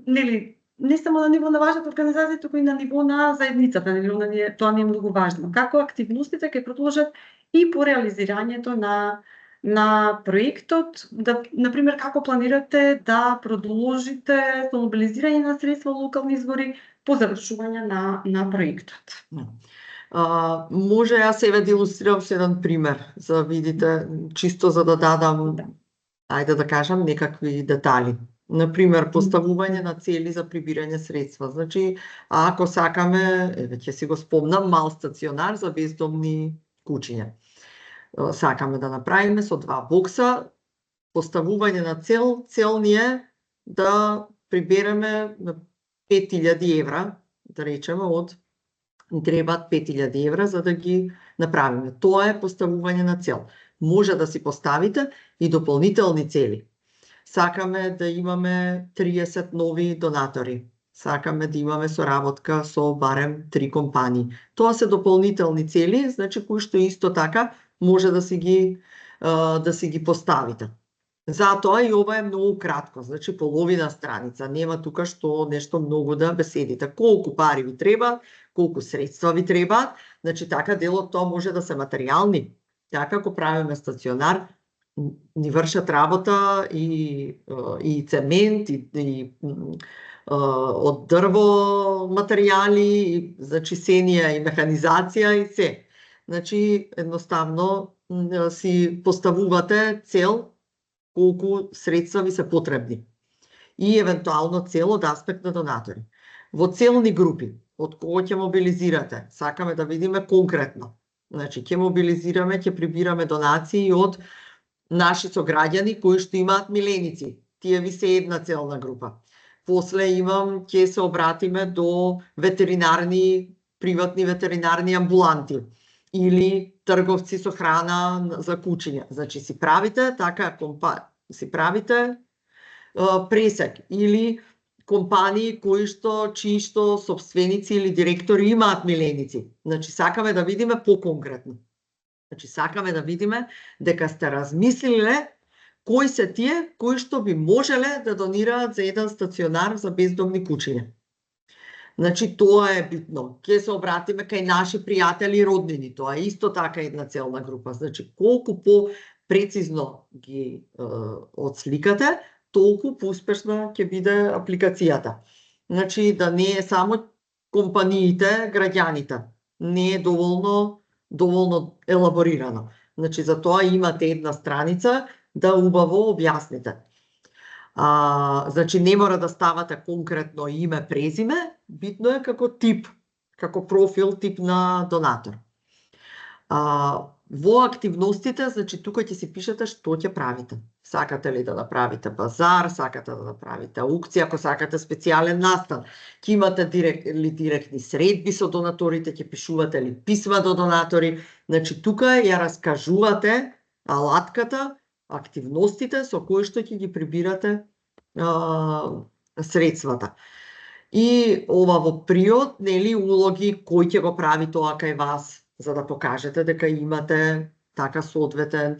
нели, не само на ниво на вашата организација, туку и на ниво на заедницата, нели, тоа не е многу важно. Како активностите ќе продолжат и по реализирањето на проектот, например, како планирате да продолжите со мобилизирање на средства локални извори по завршување на проектот. Може јас себе да илустрирам со еден пример, за да видите, чисто за да дадам, ајде да кажам, некакви детали. Например, поставување на цели за прибирање средства. Значи, ако сакаме, ќе си го спомнам, мал стационар за бездомни кучиња. Сакаме да направиме со 2 бокса, поставување на цел ни е да прибереме 5000 евра, да речеме, ни требаат 5000 евра за да ги направиме. Тоа е поставување на цел. Може да си поставите и дополнителни цели. Сакаме да имаме 30 нови донатори. Сакаме да имаме соработка со барем 3 компании. Тоа се дополнителни цели, значи кои што исто така може да си ги поставите. Затоа и ова е многу кратко, значи половина страница. Нема тука што нешто многу да беседите. Колку пари ви треба, колку средства ви требаат, значи така дел од тоа може да се материјални. Така ако правиме стационар, ни вршат работа и цемент, и од дрво материјали, значи сенија и механизација и се. Значи едноставно си поставувате цел колку средства ви се потребни и евентуално цел од аспект на донатори. Во целни групи, од кого ќе мобилизирате, сакаме да видиме конкретно. Значи, ќе мобилизираме, ќе прибираме донации од наши сограѓани кои што имаат миленици. Тие ви се една целна група. После ќе се обратиме до приватни ветеринарни амбуланти или трговци со храна за кучиња. Значи си правите пресек или компании чии што собственици или директори имаат миленици. Значи сакаме да видиме поконкретно. Значи сакаме да видиме дека сте размислиле кои се тие кои што би можеле да донираат за еден стационар за бездомни кучиња. Значи тоа е битно. Ќе се обратиме кај наши пријатели и роднини, тоа е исто така една целна група. Значи колку по-прецизно ги отсликате, толку поуспешна ќе биде апликацијата. Значи да не е само компаниите, граѓаните. Не е доволно елаборирано. Значи за тоа имате една страница да убаво објасните. Значи, не мора да ставате конкретно име, презиме, битно е како тип, како профил, тип на донатор. Во активностите, значи, тука ќе си пишете што ќе правите. Сакате ли да направите базар, сакате да направите аукција, ако сакате специјален настан, ќе имате директни средби со донаторите, ќе пишувате ли писма до донатори, значи тука ја раскажувате алатката, активностите со кои што ќе ги прибирате средствата. И ова во приод, нели, улоги, кој ќе го прави тоа кај вас, за да покажете дека имате така соодветен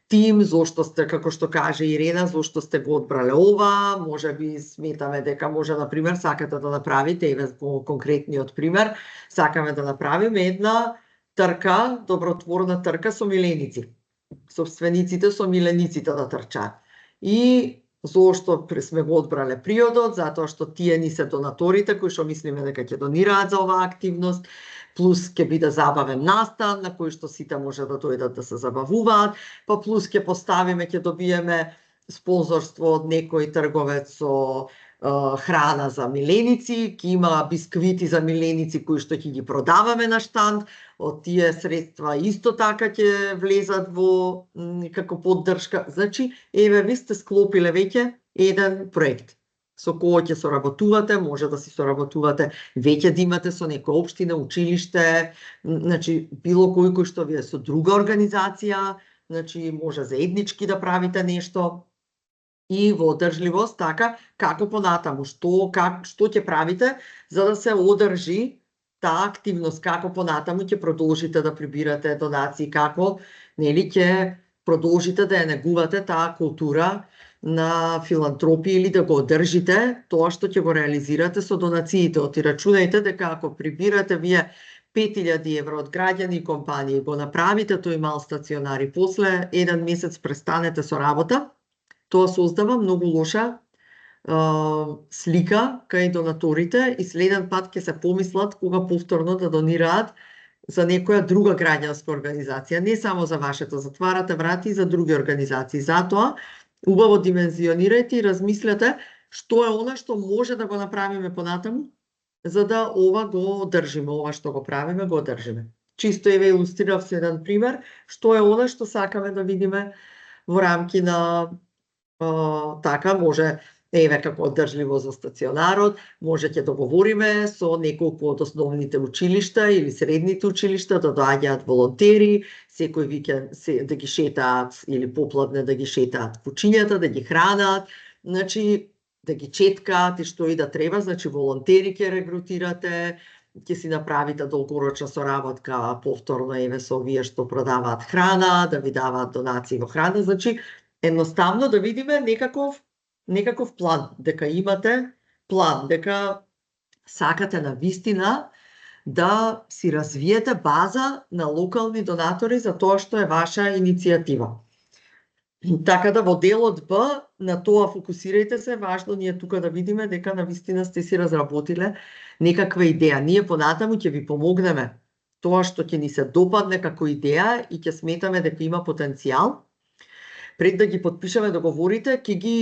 тим, зошто сте, како што каже Ирена, зошто сте го одбрале ова, може би сметаме дека може, например, сакате да направите, еве конкретниот пример, сакаме да направиме една трка, добротворна трка со миленици. Собствениците со милениците да трчаат. И зошто сме го одбрале приодот, затоа што тие ни се донаторите кои што мислиме дека ќе донираат за оваа активност, плюс ќе биде забавен настан на кој што сите може да дојдат да се забавуваат, па плюс ќе поставиме, ќе добиеме спонзорство од некој трговец со храна за миленици, ќе има бисквити за миленици кои што ќе ги продаваме на штанд, од тие средства исто така ќе влезат во како поддршка. Значи, еве ви сте склопиле веќе еден проект со кој ќе соработувате, може да си соработувате веќе да имате со некоја општина, училиште, значи било кој што ви е со друга организација, значи може заеднички да правите нешто. И во одржливост, така, како понатаму, што ќе правите за да се одржи таа активност, како понатаму ќе продолжите да прибирате донации, како, нели, ќе продолжите да ја негувате таа култура на филантропија или да го одржите тоа што ќе го реализирате со донациите. Оти рачунајте дека ако прибирате вие 5000 евро од граѓани и компании, го направите тој мал стационар и после еден месец престанете со работа, тоа создава многу лоша слика кај донаторите и следен пат ќе се помислат кога повторно да донираат за некоја друга граѓанска организација, не само за вашето, затварате врати и за други организации. Затоа убаво димензионирајте и размислете што е она што може да го направиме понатаму, за да ова го одржиме, ова што го правиме, го одржиме. Чисто еве илустрирав со еден пример, што е она што сакаме да видиме во рамки на така, може, еве како одржливо за стационарот, може ќе договориме со неколку од основните училишта или средните училишта да доаѓаат волонтери, секој викенд да ги шетаат или попладне да ги шетаат кучињата, да ги хранат, значи да ги четкаат и што и да треба, значи волонтери ќе регрутирате, ќе си направите долгорочна соработка повторно еве со овие што продаваат храна, да ви даваат донации во храна, значи едноставно да видиме некаков план, дека имате план, дека сакате на вистина да си развиете база на локални донатори за тоа што е ваша иницијатива. Така да во делот Б на тоа фокусирајте се, важно ние тука да видиме дека на вистина сте си разработиле некаква идеја. Ние понатаму ќе ви помогнеме тоа што ќе ни се допадне како идеја и ќе сметаме дека има потенцијал. Пред да ги подпишеме договорите, ќе ги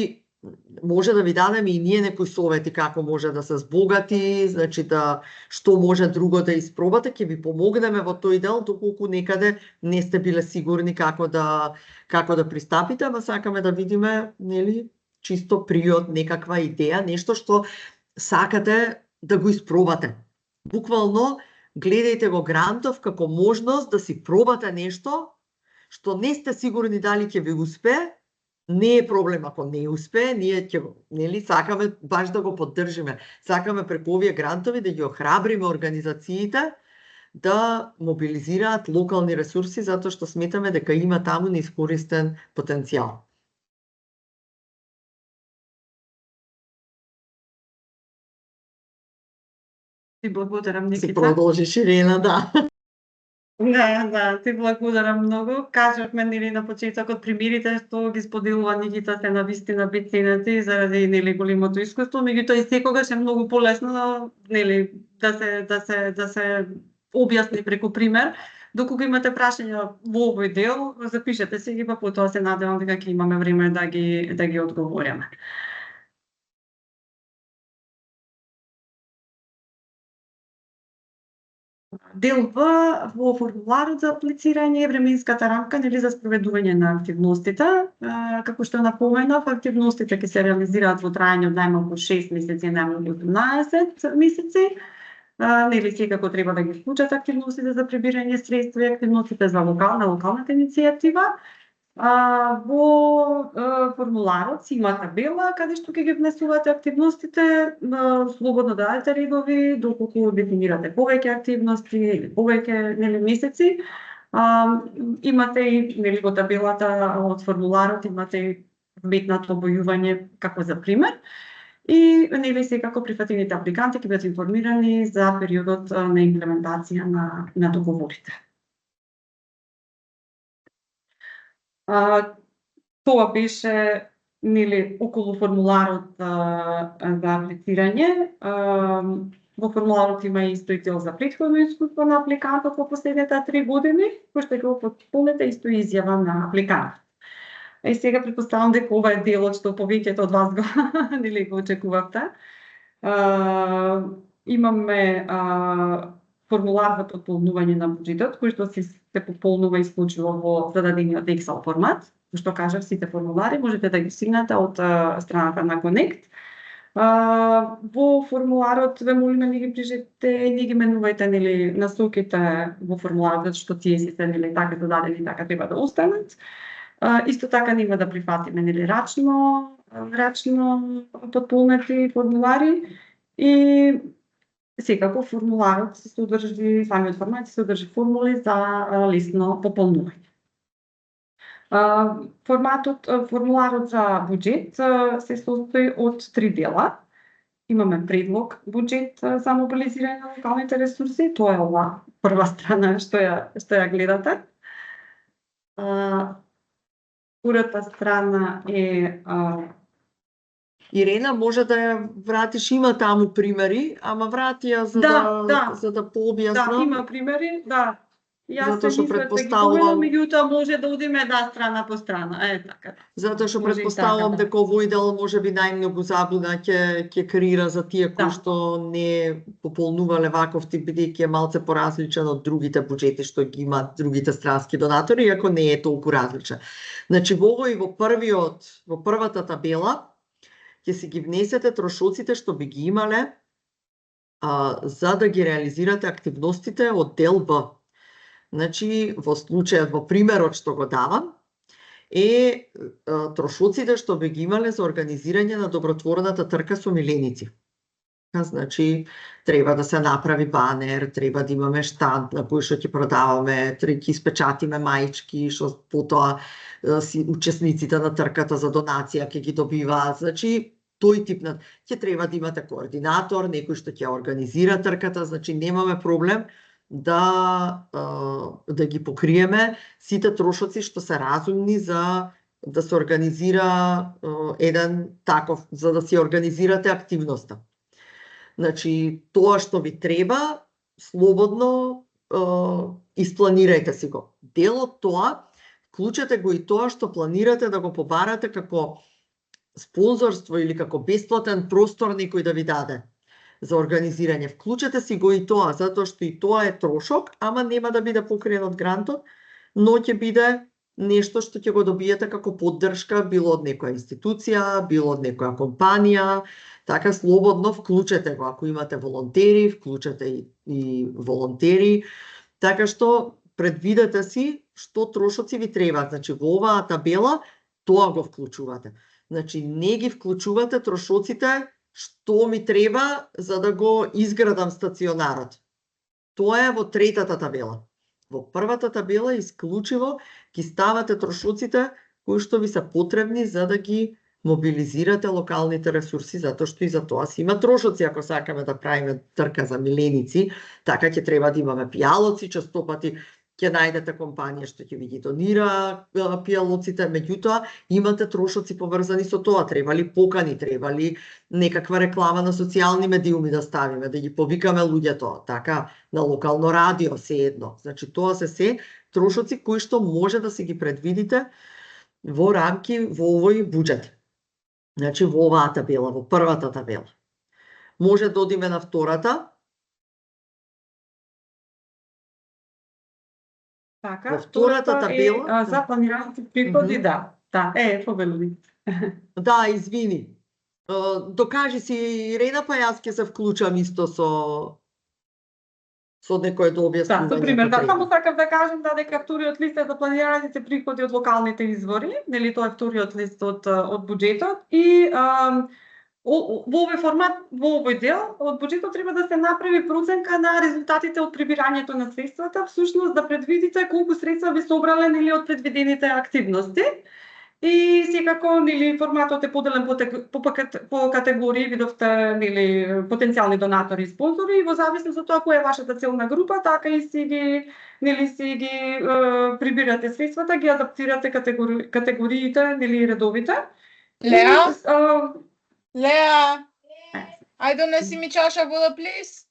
може да ви дадеме и ние некои совети како може да се збогати, значи да што може друго да испробате, ќе ви помогнеме во тој дел доколку некаде не сте биле сигурни како да пристапите, ама сакаме да видиме, нели, чисто приод, некаква идеја, нешто што сакате да го испробате. Буквално гледајте го грантов како можност да си пробате нешто што не сте сигурни дали ќе ви успее. Не е проблем ако не успее, ние ќе, нели, сакаме баш да го поддржиме. Сакаме преку овие грантови да ги охрабриме организациите да мобилизираат локални ресурси затоа што сметаме дека има таму неискористен потенцијал. Ти благодарам, Никита. Си продолжиш, Ирена, да. Да, ти благодарам многу. Кажавме, нели, на почетокот примерите што ги споделува Никита се на вистина бесценати заради, нели, големото искуство, меѓутоа и секогаш е многу полесно, нели, да се објасни преку пример. Доколку имате прашања во овој дел, запишете се ги, па потоа се надевам дека ќе имаме време да ги одговориме. Дел В во формуларот за аплицирање е временската рамка нели за спроведување на активностите. Како што напоменав, активностите ќе се реализираат во трајање од најмалку 6 месеци и најмалку 18 месеци. Нели секако треба да ги вклучат активностите за прибирање средства и активностите за локалната иницијатива. Во формуларот си има табела каде што ќе ги внесувате активностите, слободно дадете редови доколку дефинирате повеќе активности или повеќе нели месеци. Имате и нели во табелата од формуларот имате и вметнато обојување како за пример. И нели секако прифатените апликанти ќе бидат информирани за периодот на имплементација на договорите. Тоа беше нели околу формуларот за аплицирање. Во формуларот има и исто и дел за претходно искуство на апликантот во последните 3 години, кој што го потполнете исто изјава на апликантот. И сега претпоставам дека ова е делот што повеќето од вас го нели го очекувавте. Имаме формулар за потполнување на буџетот, кој што се пополнува исклучиво во зададениот Excel формат. Што кажав, сите формулари можете да ги стигнете од страната на Connect. Во формуларот ве молиме не ги прижете, не ги менувајте нели насоките во формуларот, затоа што тие се нели така зададени, така треба да останат. Исто така нема да прифатиме нели рачно потполнети формулари и секако формуларот се содржи, самиот формат се содржи формули за лесно пополнување. Формуларот за буџет се состои од 3 дела. Имаме предлог буџет за мобилизирање на локалните ресурси, тоа е ова прва страна што ја гледате. Втората страна е Ирена, може да ја вратиш, има таму примери, ама врати ја за да пообјаснам. Да, има примери, да. Јас Затоа што предпоставувам, меѓутоа може да одиме страна по страна, така. Затоа што предпоставувам дека овој дел можеби најмногу забуна ќе креира за тие кои што не пополнувале ваков тип, бидејќи е малце поразличен од другите буџети што ги имаат другите странски донатори, иако не е толку различен. Значи во првата табела ќе си ги внесете трошоците што би ги имале за да ги реализирате активностите од дел Б. Значи, во случајот, во примерот што го давам, е трошоците што би ги имале за организирање на добротворната трка со миленици. Значи, треба да се направи банер, треба да имаме штанд на кој што ќе продаваме, ќе испечатиме маички, што потоа учесниците на трката за донација ќе ги добиваат. Значи, тој тип на... Ќе треба да имате координатор, некој што ќе организира трката, значи немаме проблем да ги покриеме сите трошоци што се разумни за да се организира еден таков, за да си организирате активноста. Значи, тоа што ви треба, слободно испланирајте си го. Дел од тоа, вклучете го и тоа што планирате да го побарате како спонзорство или како бесплатен простор некој да ви даде за организирање. Вклучете си го и тоа, затоа што и тоа е трошок, ама нема да биде покриен од грантот, но ќе биде нешто што ќе го добиете како поддршка, било од некоја институција, било од некоја компанија, така слободно вклучете го. Ако имате волонтери, вклучете и волонтери, така што предвидете си што трошоци ви требаат. Значи, во оваа табела тоа го вклучувате. Значи, не ги вклучувате трошоците што ми треба за да го изградам стационарот. Тоа е во третата табела. Во првата табела исклучиво ги ставате трошоците кои што ви се потребни за да ги мобилизирате локалните ресурси, затоа што и за тоа си има трошоци. Ако сакаме да правиме трка за миленици, така ќе треба да имаме пијалоци, честопати ќе најдете компанија што ќе ви ги донира пијалоците, меѓутоа имате трошоци поврзани со тоа, требали покани, требали некаква реклама на социјални медиуми да ставиме, да ги повикаме луѓето, така на локално радио, се едно. Значи тоа се трошоци кои што може да се ги предвидите во рамки во овој буџет. Значи во оваа табела, во првата табела. Може да одиме на втората. Така, Во втората втората табела, за планираните приходи, Мгм. да. Да, повели. Да, извини. Докажи си, Ирена, па јас ќе се вклучам исто со некое до Да, објаснување. со пример, ако да, треба. само сакам да кажам дека вториот лист е за планираните приходи од локалните извори, нели тоа е вториот лист од буџетот и во овој формат, во овој дел од буџетот треба да се направи проценка на резултатите од прибирањето на средствата, всушност да предвидите колку средства би собрале нели од предвидените активности. И секако нели форматот е поделен по категории, видовте нели потенцијални донатори и спонзори и во зависност од тоа која е вашата целна група, така и си ги прибирате средствата, ги адаптирате категориите нели редовите. Леа? И, Леа, ајде донеси ми чаша вода, please.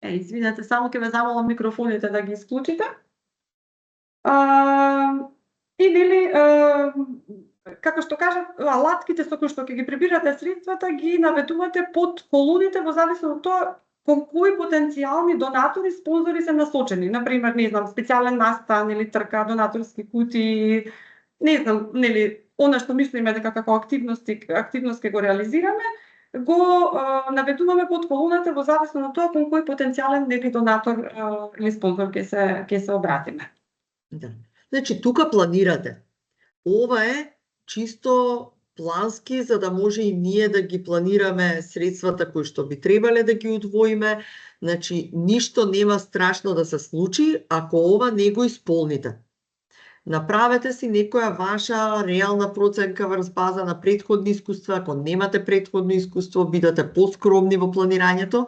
Извинете, само ќе ве замолам микрофоните да ги исклучите. И нели, како што кажав, алатките со кои што ќе ги прибирате средствата ги наведувате под колоните во зависност од тоа кон кои потенцијални донатори, спонзори се насочени. Например, не знам, специјален настан или трка, донаторски кутии, не знам, нели, она што мислиме дека како активност ќе го реализираме, го наведуваме под колоната во зависност од тоа кон кој потенцијален нели донатор или спонзор ќе се обратиме. Да. Значи, тука планирате. Ова е чисто плански, за да може и ние да ги планираме средствата кои што би требале да ги удвоиме. Значи, ништо нема страшно да се случи ако ова не го исполните. Направете си некоја ваша реална проценка врз база на претходни искуства. Ако немате претходно искуство, бидете поскромни во планирањето,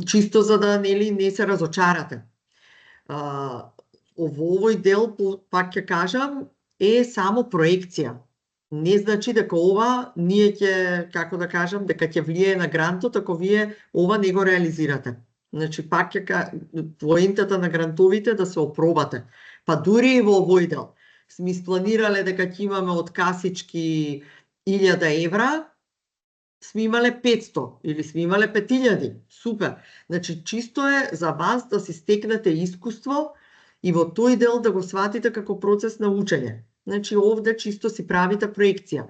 чисто за да не се разочарате. Во овој дел, пак ќе кажам, е само проекција. Не значи дека ова ние ќе, како да кажам, дека ќе влие на грантот, ако вие ова не го реализирате. Значи, пак поентата на грантовите да се опробате. Па дури и во овој дел. Сме испланирале дека ќе имаме од касички 1000 евра, сме имале 500 или сме имале 5000. Супер. Значи, чисто е за вас да си стекнете искуство и во тој дел да го сватите како процес на учење. Значи, овде чисто си правите проекција.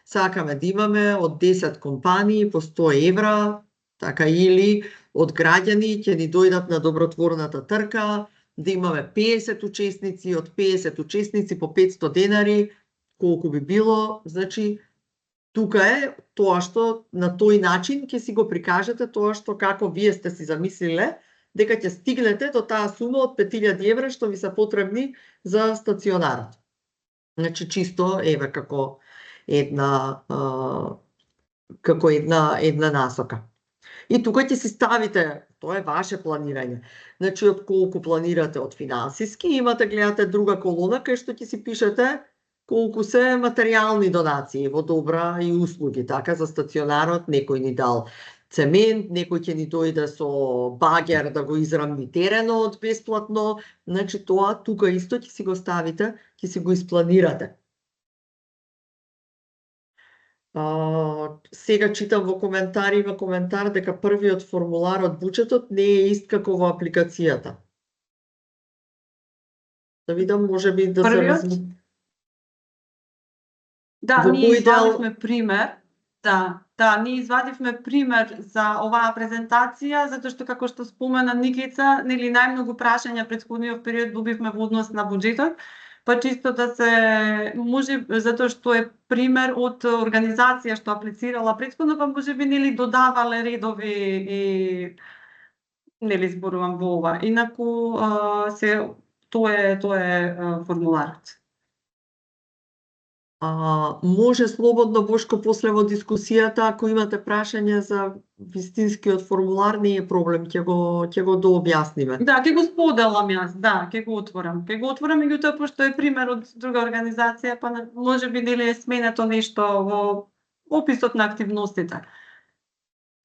Сакаме да имаме од 10 компании по 100 евра, така или од граѓани ќе ни дојдат на добротворната трка, да имаме 50 учесници, од 50 учесници по 500 денари, колку би било, значи, тука е тоа што на тој начин ќе си го прикажете тоа што како вие сте си замислиле, дека ќе стигнете до таа сума од 5000 евра што ви се потребни за стационарот. Значи, чисто како една насока. И тука ќе си ставите, тоа е ваше планирање. Значи, од колку планирате од финансиски, гледате друга колона кај што ќе си пишете колку се материјални донации во добра и услуги, така за стационарот некој ни дал цемент, некој ќе ни дојде со багер да го израмни теренот бесплатно, значи тоа тука исто ќе си го ставите, ќе си го испланирате. Сега читам во коментари, има коментар дека првиот формулар од буџетот не е ист како во апликацијата. Да видам, може би да се разми. Да, Во ние кој дел- извадивме пример. Да, ние извадивме пример за оваа презентација, затоа што како што спомена Никица, нели најмногу прашања претходниот период добивме во однос на буџетот, па чисто да се може затоа што е пример од организација што аплицирала претходно, па можеби нели додавале редови и нели зборувам во ова. Инаку тоа е формуларот. Може слободно, Бошко, после во дискусијата, ако имате прашање за вистинскиот формулар, не е проблем, ќе го дообјасниме. Да, ќе го споделам јас, да, ќе го отворам. Ќе го отворам, меѓутоа пошто е пример од друга организација, па можеби нели е сменето нешто во описот на активностите.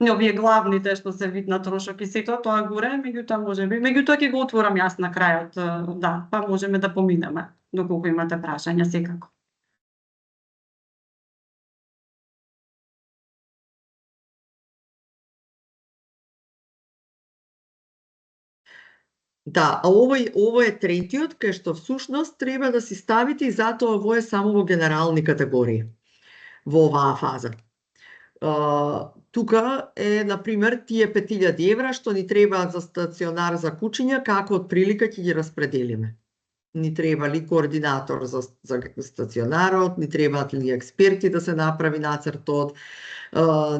Не овие главните што се вид на трошок и сето тоа горе, меѓутоа ќе го отворам јас на крајот, да, па можеме да поминеме доколку имате прашања секако. Да, а ово е третиот, кај што всушност треба да си ставите и затоа ово е само во генерални категории во оваа фаза. Тука е, например, тие 5000 евра што ни требаат за стационар за кучиња, како од прилика ќе ги распределиме. Ни треба ли координатор за стационарот, ни требаат ли експерти да се направи нацртот,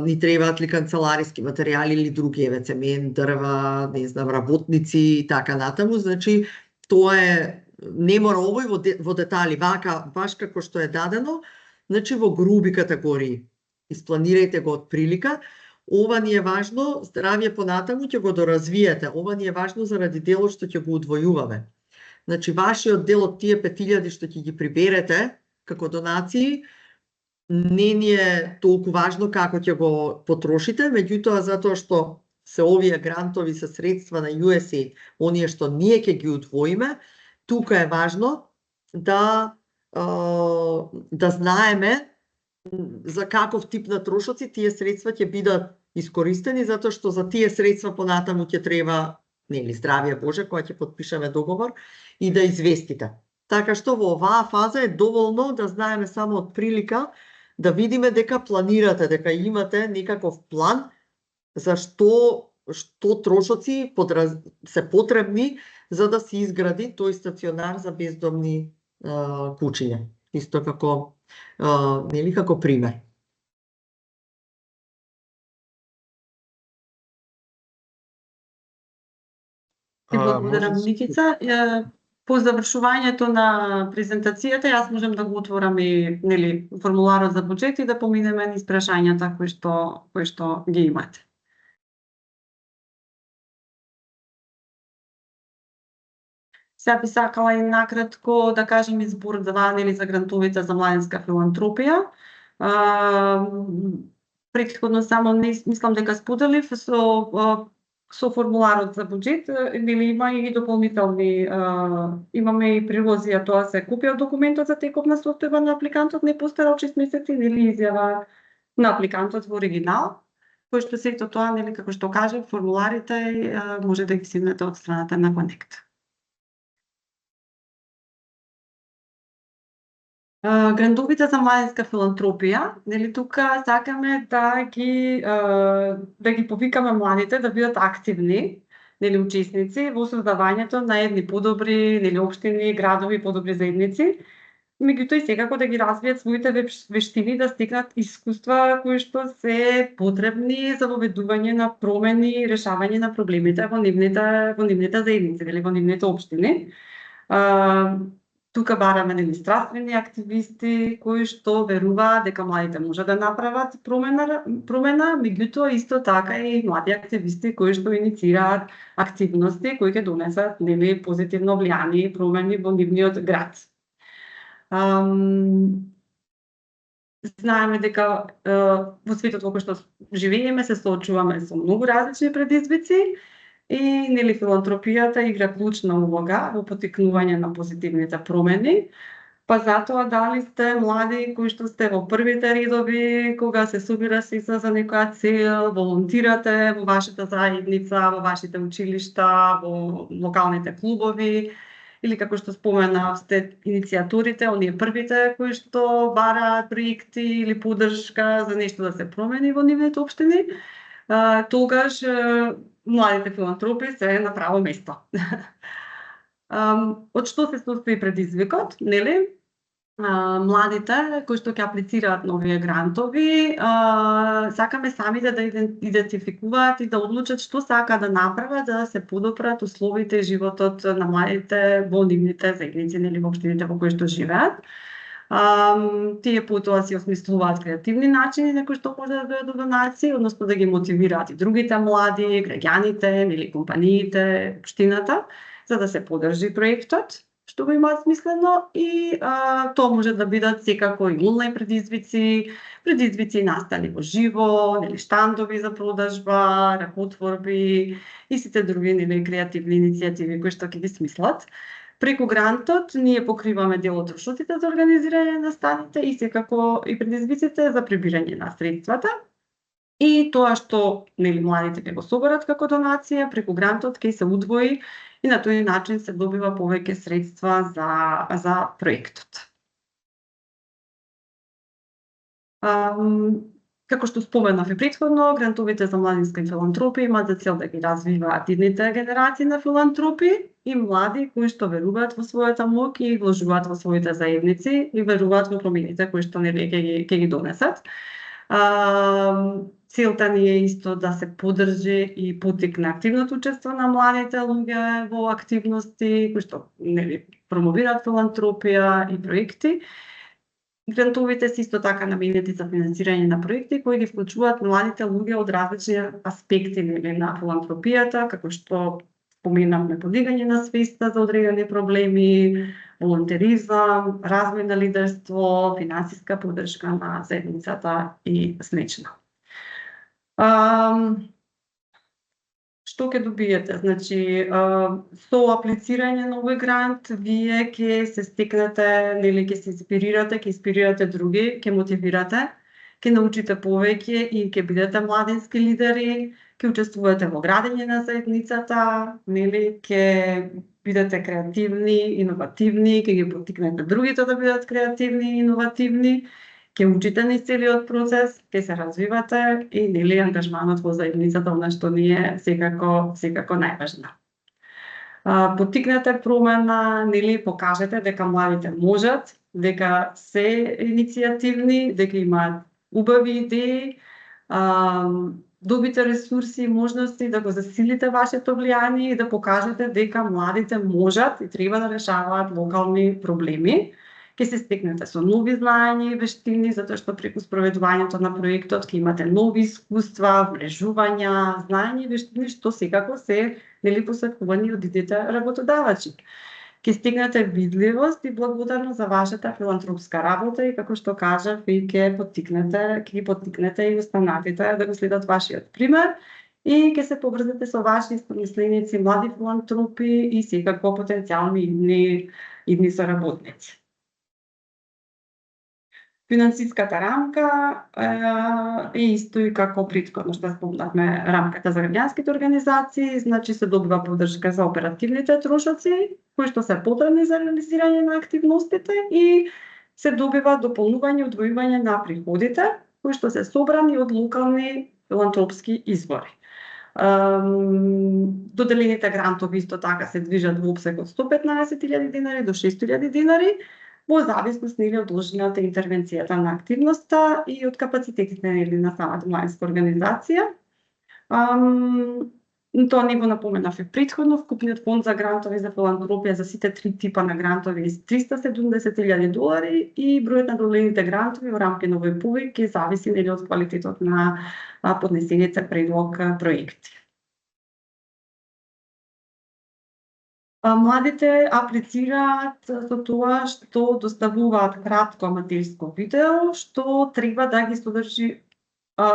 ни требаат ли канцелариски материјали или други, еве цемент, дрва, не знам, работници и така натаму. Значи, тоа е, не мора овој во детали, вака, баш како што е дадено, значи во груби категории. Испланирајте го од прилика. Ова ни е важно, здравје понатаму ќе го доразвиете. Ова ни е важно заради делот што ќе го удвојуваме. Значи, вашиот дел од тие 5000 што ќе ги приберете како донации, не ни е толку важно како ќе го потрошите, меѓутоа затоа што се овие грантови се средства на USAID, оние што ние ќе ги удвоиме, тука е важно да знаеме за каков тип на трошоци тие средства ќе бидат искористени, затоа што за тие средства понатаму ќе треба, нели, здравје Боже, кога ќе подпишеме договор, и да известите. Така што во оваа фаза е доволно да знаеме само од прилика, да видиме дека планирате, дека имате некаков план за што трошоци се потребни за да се изгради тој стационар за бездомни кучиња. Исто како, нели, како пример. Ти благодарам, Никица. По завршувањето на презентацијата, јас можам да го отворам и, нели, формуларот за буџет и да поминеме низ прашањата кои што ги имате. Сега би сакала и накратко да кажем избор за грантовите за младинска филантропија. Претходно само мислам дека споделив со формуларот за буџет, има и дополнителни, имаме и прилози, а тоа се копија од документот за теков на состојба на апликантот не постара од 6 месеци или изјава на апликантот во оригинал, кој што сето тоа, нели, како што кажав, формуларите може да ги симнете од страната на Connect. Грантовите за младинска филантропија, нели, тука сакаме да ги повикаме младите да бидат активни, нели, учесници во создавањето на едни подобри, нели, општини, градови, подобри заедници. Меѓутоа и секако да ги развијат своите вештини, да стекнат искуства кои што се потребни за воведување на промени и решавање на проблемите во нивните заедници, нели, во нивните општини. Тука бараме, нели, страствени активисти кои што веруваат дека младите може да направат промена, меѓутоа исто така и млади активисти кои што иницираат активности кои ќе донесат, нели, позитивно влијание и промени во нивниот град. Знаеме дека во светот во кој што живееме се соочуваме со многу различни предизвици и, нели, филантропијата игра клучна улога во поттикнување на позитивните промени. Па затоа дали сте млади кои што сте во првите редови кога се собира средства за некоја цел, волонтирате во вашата заедница, во вашите училишта, во локалните клубови, или како што спомена, сте иницијаторите, оние првите кои што бараат проекти или поддршка за нешто да се промени во нивните општини, тогаш младите филантропи се на право место. Од што се состои предизвикот, нели? Младите кои што ќе аплицираат на овие грантови, сакаме самите да идентификуваат и да одлучат што сака да направат за да се подобрат условите и животот на младите во нивните заедници, нели, во општините во кои што живеат. Тие потоа си осмислуваат креативни начини на кои што може да дојдат до донации, односно да ги мотивираат и другите млади, граѓаните, нели, компаниите, општината, за да се поддржи проектот, што го имаат смислено, и тоа може да бидат секако и онлайн предизвици настани во живо, нели, штандови за продажба, ракотворби и сите други, нели, креативни иницијативи кои што ќе ги смислат. Преку грантот ние покриваме дел од трошоците за организирање на станите и секако и предизвиците за прибирање на средствата. И тоа што младите ќе го соберат како донација преку грантот ќе се удвои и на тој начин се добива повеќе средства за проектот. Како што споменав и претходно, грантовите за младинска филантропија имаат за цел да ги развиваат идните генерации на филантропи и млади кои што веруваат во својата моќ и вложуваат во своите заедници и веруваат во промените кои што ќе ги донесат. Целта ни е исто да се поддржи и поттикне активното учество на младите луѓе во активности кои што промовираат филантропија и проекти. Грантовите се исто така наменети за финансирање на проекти кои ги вклучуваат младите луѓе од различни аспекти на филантропијата, како што споменавме подигање на свеста за одредени проблеми, волонтеризам, развој на лидерство, финансиска поддршка на заедницата и слично. Што ќе добиете? Значи, со аплицирање на овој грант, вие ќе се стекнете, ќе се инспирирате други, ќе мотивирате, ќе научите повеќе и ќе бидете младински лидери, ќе учествувате во градење на заедницата, ќе бидете креативни, иновативни, ќе ги поттикнете другите да бидат креативни и иновативни, ќе учите низ целиот процес, ќе се развивате и ангажманот во заедницата, она што ни е секако најважно. Поттикнете промена, покажете дека младите можат, дека се иницијативни, дека имаат убави идеи, добите ресурси и можности да го засилите вашето влијание и да покажете дека младите можат и треба да решаваат локални проблеми. Ќе се стекнете со нови знаења и вештини, затоа што преку спроведувањето на проектот ќе имате нови искуства, вмрежувања, знаења и вештини што секако се посакувани од идите работодавачи. Ќе стигнете видливост и благодарност за вашата филантропска работа и како што кажав, и ќе ги поттикнете и останатите да го следат вашиот пример и ќе се поврзете со ваши истомисленици, млади филантропи и секако потенцијални идни соработници. Финансиската рамка е исто и како претходно што спомнавме рамката за граѓанските организации, значи се добива поддршка за оперативните трошоци, кои што се потребни за реализирање на активностите и се добива дополнување и удвојување на приходите, кои што се собрани од локални филантропски извори. Доделените грантови исто така се движат во опсег од 115.000 динари до 600.000 динари, во зависност од должината и интервенцијата на активноста и од капацитетите на самата младинска организација. Тоа не го напоменав и претходно, вкупниот фонд за грантови за филантропија за сите три типа на грантови е $370.000 и бројот на доделените грантови во рамки на овој повеќе ќе зависи од квалитетот на поднесените предлог проекти. Младите аплицираат со тоа што доставуваат кратко аматерско видео, што треба да ги содржи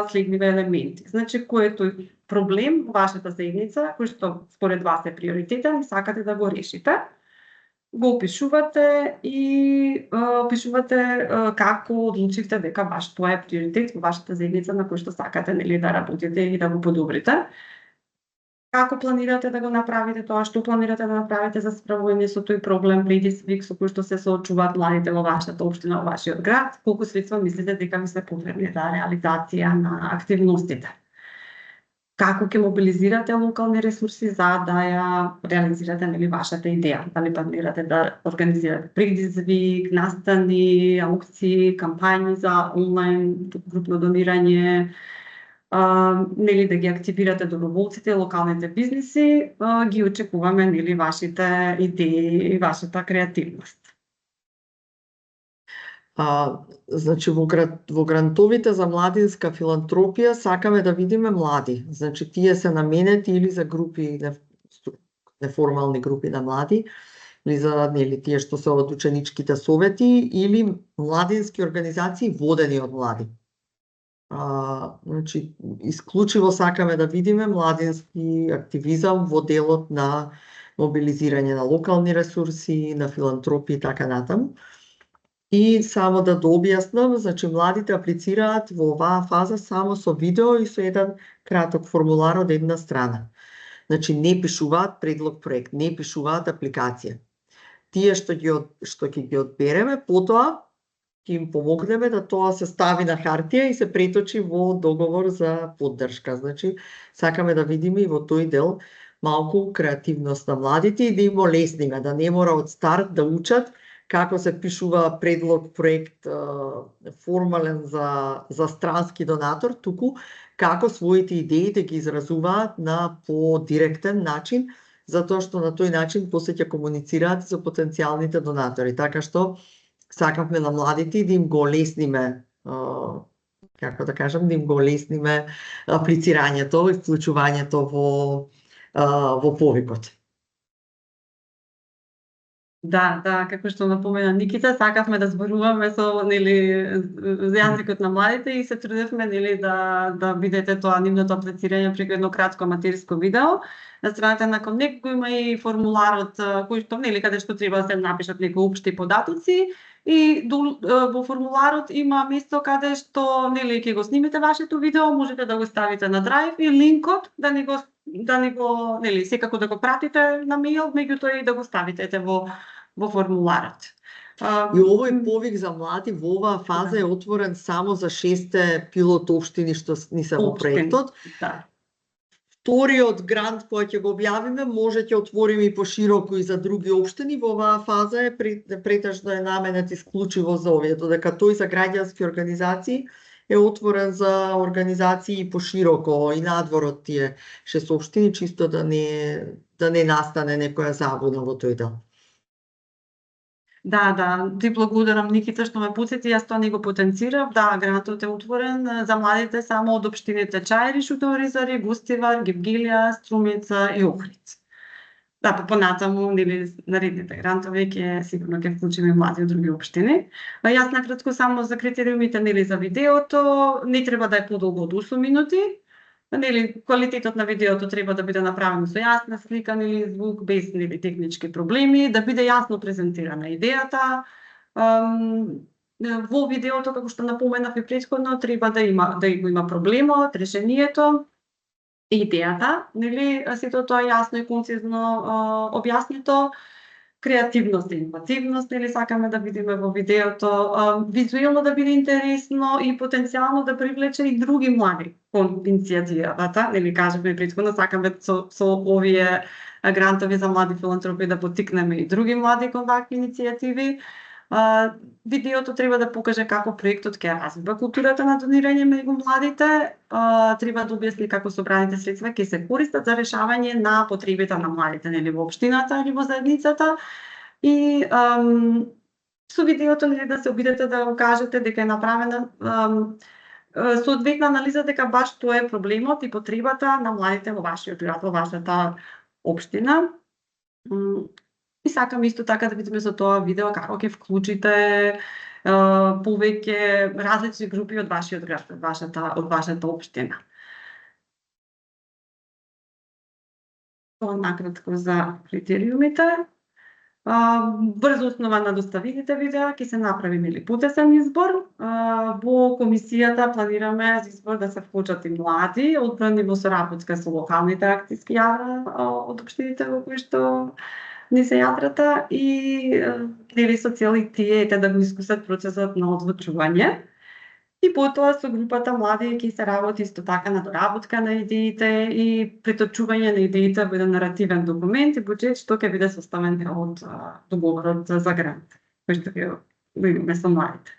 следниве елементи. Значи, което е проблем во вашата заедница, кој што според вас е приоритетен и сакате да го решите, го опишувате и опишувате како одлучивте дека баш тоа е приоритет во вашата заедница на кој што сакате да работите и да го подобрите. Како планирате да го направите тоа, што планирате да направите за справување со тој проблем, предизвик со кој што се соочуваат младите во вашата општина, во вашиот град, колку средства мислите дека ви се потребни за реализација на активностите? Како ќе мобилизирате локални ресурси за да ја реализирате вашата идеја? Дали планирате да организирате предизвик, настани, аукции, кампањи за онлайн групно донирање, да ги активирате доброволците, локалните бизниси, ги очекуваме вашите идеи и вашата креативност. Значи во грантовите за младинска филантропија сакаме да видиме млади. Значи тие се наменети или за групи, неформални групи на млади, или за тие што се од ученичките совети или младински организации водени од млади. Значи, исклучиво сакаме да видиме младински активизам во делот на мобилизирање на локални ресурси, на филантропи и така натаму. И само да дообјаснам, значи младите аплицираат во оваа фаза само со видео и со еден краток формулар од една страна. Значи не пишуваат предлог проект, не пишуваат апликација. Тие што ќе ги одбереме, потоа ќе им помогнеме да тоа се стави на хартија и се преточи во договор за поддршка. Значи, сакаме да видиме и во тој дел малку креативност на младите и да им олесниме, да не мора од старт да учат како се пишува предлог проект формален за странски донатор, туку како своите идеи да ги изразуваат на подиректен начин, затоа што на тој начин после ќе комуницираат со потенцијалните донатори. Така што сакавме на младите да им го олесниме, како да кажам, да им го олесниме аплицирањето и вклучувањето во повикот. Да, како што напомена Никита, сакавме да зборуваме со јазикот на младите и се трудевме да видите тоа нивното аплицирање преку едно кратко аматерско видео. На страната на Connect го има и формуларот кој што каде што треба да се напишат некои општи податоци и во формуларот има место каде што ќе го снимите вашето видео, можете да го ставите на драйв и линкот да не го секако да го пратите на мејл, меѓутоа и да го ставите во формуларот. И овој повик за млади во оваа фаза е отворен само за 6 пилот општини што ни се во проектот. Да. Вториот грант кој ќе го објавиме може ќе отвориме и пошироко и за други општини. Во оваа фаза е претежно е наменет исклучиво за овие, додека тој за граѓански организации е отворен за организации и пошироко и надвор од тие 6 општини, чисто да не настане некоја забуна во тој дел. Да, ти благодарам Никита што ме потсети, јас тоа не го потенцирав. Да, грантот е отворен за младите само од општините Чајри, Шутори, Зари, Густивар, Гевгелија, Струмица и Охрид. Да, понатаму наредните грантови ќе сигурно ќе вклучиме млади од други општини. Јас накратко само за критериумите за видеото, не треба да е подолго од 8 минути. Квалитетот на видеото треба да биде направено со јасна слика, звук, без технички проблеми, да биде јасно презентирана идејата. Во видеото, како што напоменав и претходно, треба да го има проблемот, решението, идејата, сето тоа јасно и концизно објаснето. Креативност и инновативност, сакаме да видиме во видеото, визуелно да биде интересно и потенцијално да привлече и други млади кон иницијативата. Кажеме претходно, сакаме со овие грантови за млади филантропи да поттикнеме и други млади кон вакви иницијативи. Видеото треба да покаже како проектот ќе развива културата на донирање меѓу младите, треба да објасни како собраните средства ќе се користат за решавање на потребите на младите во општината или во заедницата. И со видеото да се обидете да го кажете дека е направена соодветна анализа дека баш тоа е проблемот и потребата на младите во вашиот град, во вашата општина. И сакам исто така да видиме со тоа видео како ќе вклучите повеќе различни групи од вашиот град, од вашата општина. Тоа накратко за критериумите. Брзо основа на доставените видеа ќе се направи потесен избор. Во комисијата планираме за избор да се вклучат и млади, одбрани во соработка со локалните акцијски јадра од општините во кои што не се јадрата и со цел и тие да го искусат процесот на одлучување. И потоа со групата млади ќе се работи исто така на доработка на идеите и преточување на идеите во еден наративен документ и буџет што ќе биде составен од договорот за грант, кој што ќе видиме со младите.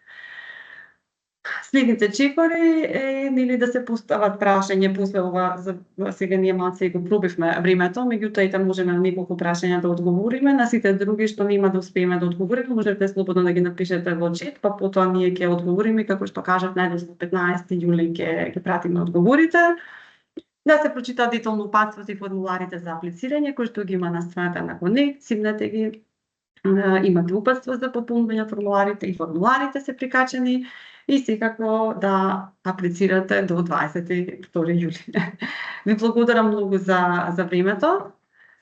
Следните чекори е да се постават прашање после ова, сега ние малце го пробивме времето, меѓутоа можеме на неколку прашања да одговориме, на сите други што нема да успееме да одговориме, можете слободно да ги напишете во чет, па потоа ние ќе одговориме, како што кажав, најдозно 15 јули ќе пратиме одговорите. Да се прочитаат детално упатството и формуларите за аплицирање, кои што ги има на страната на Connect, симнете ги, имате упатство за пополнување формуларите и формуларите се прикачени. И секако да аплицирате до 22 јули. Ви благодарам многу за времето.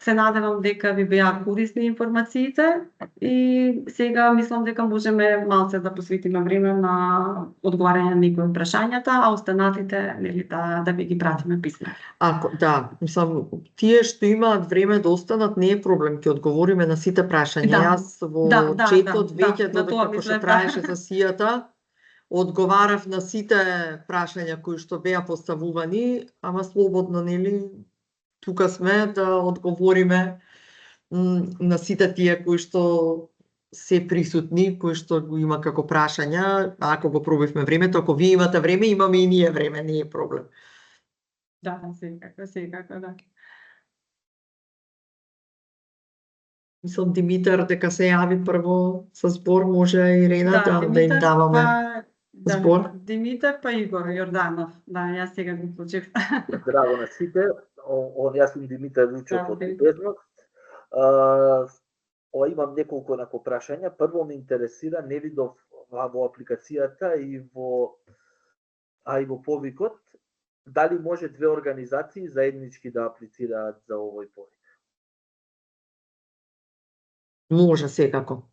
Се надевам дека ви беа корисни информациите и сега мислам дека можеме малце да посветиме време на одговарање на некои од прашањата, а останатите нели да ви ги пратиме писмено. Да, мислам, тие што имаат време да останат не е проблем, ќе одговориме на сите прашања. Да. Јас во четот веќе на тоа додека мислев, што траеше сесијата, одговарав на сите прашања кои што беа поставувани, ама слободно, нели, тука сме да одговориме на сите тие кои што се присутни, кои што го има како прашања, ако го пробивме времето, ако вие имате време, имаме и ние време, не е проблем. Да, секако, да. Мислам, Димитар дека се јави прво со збор, може Ирена да им даваме збор. Димитар па Игор Јорданов. Да, јас сега го вклучив. Здраво на сите. Јас сум Димитар Лучев од Безнов. Имам неколку прашања. Прво ме интересира, не видов во апликацијата и во повикот, дали може две организации заеднички да аплицираат за овој повик? Може секако.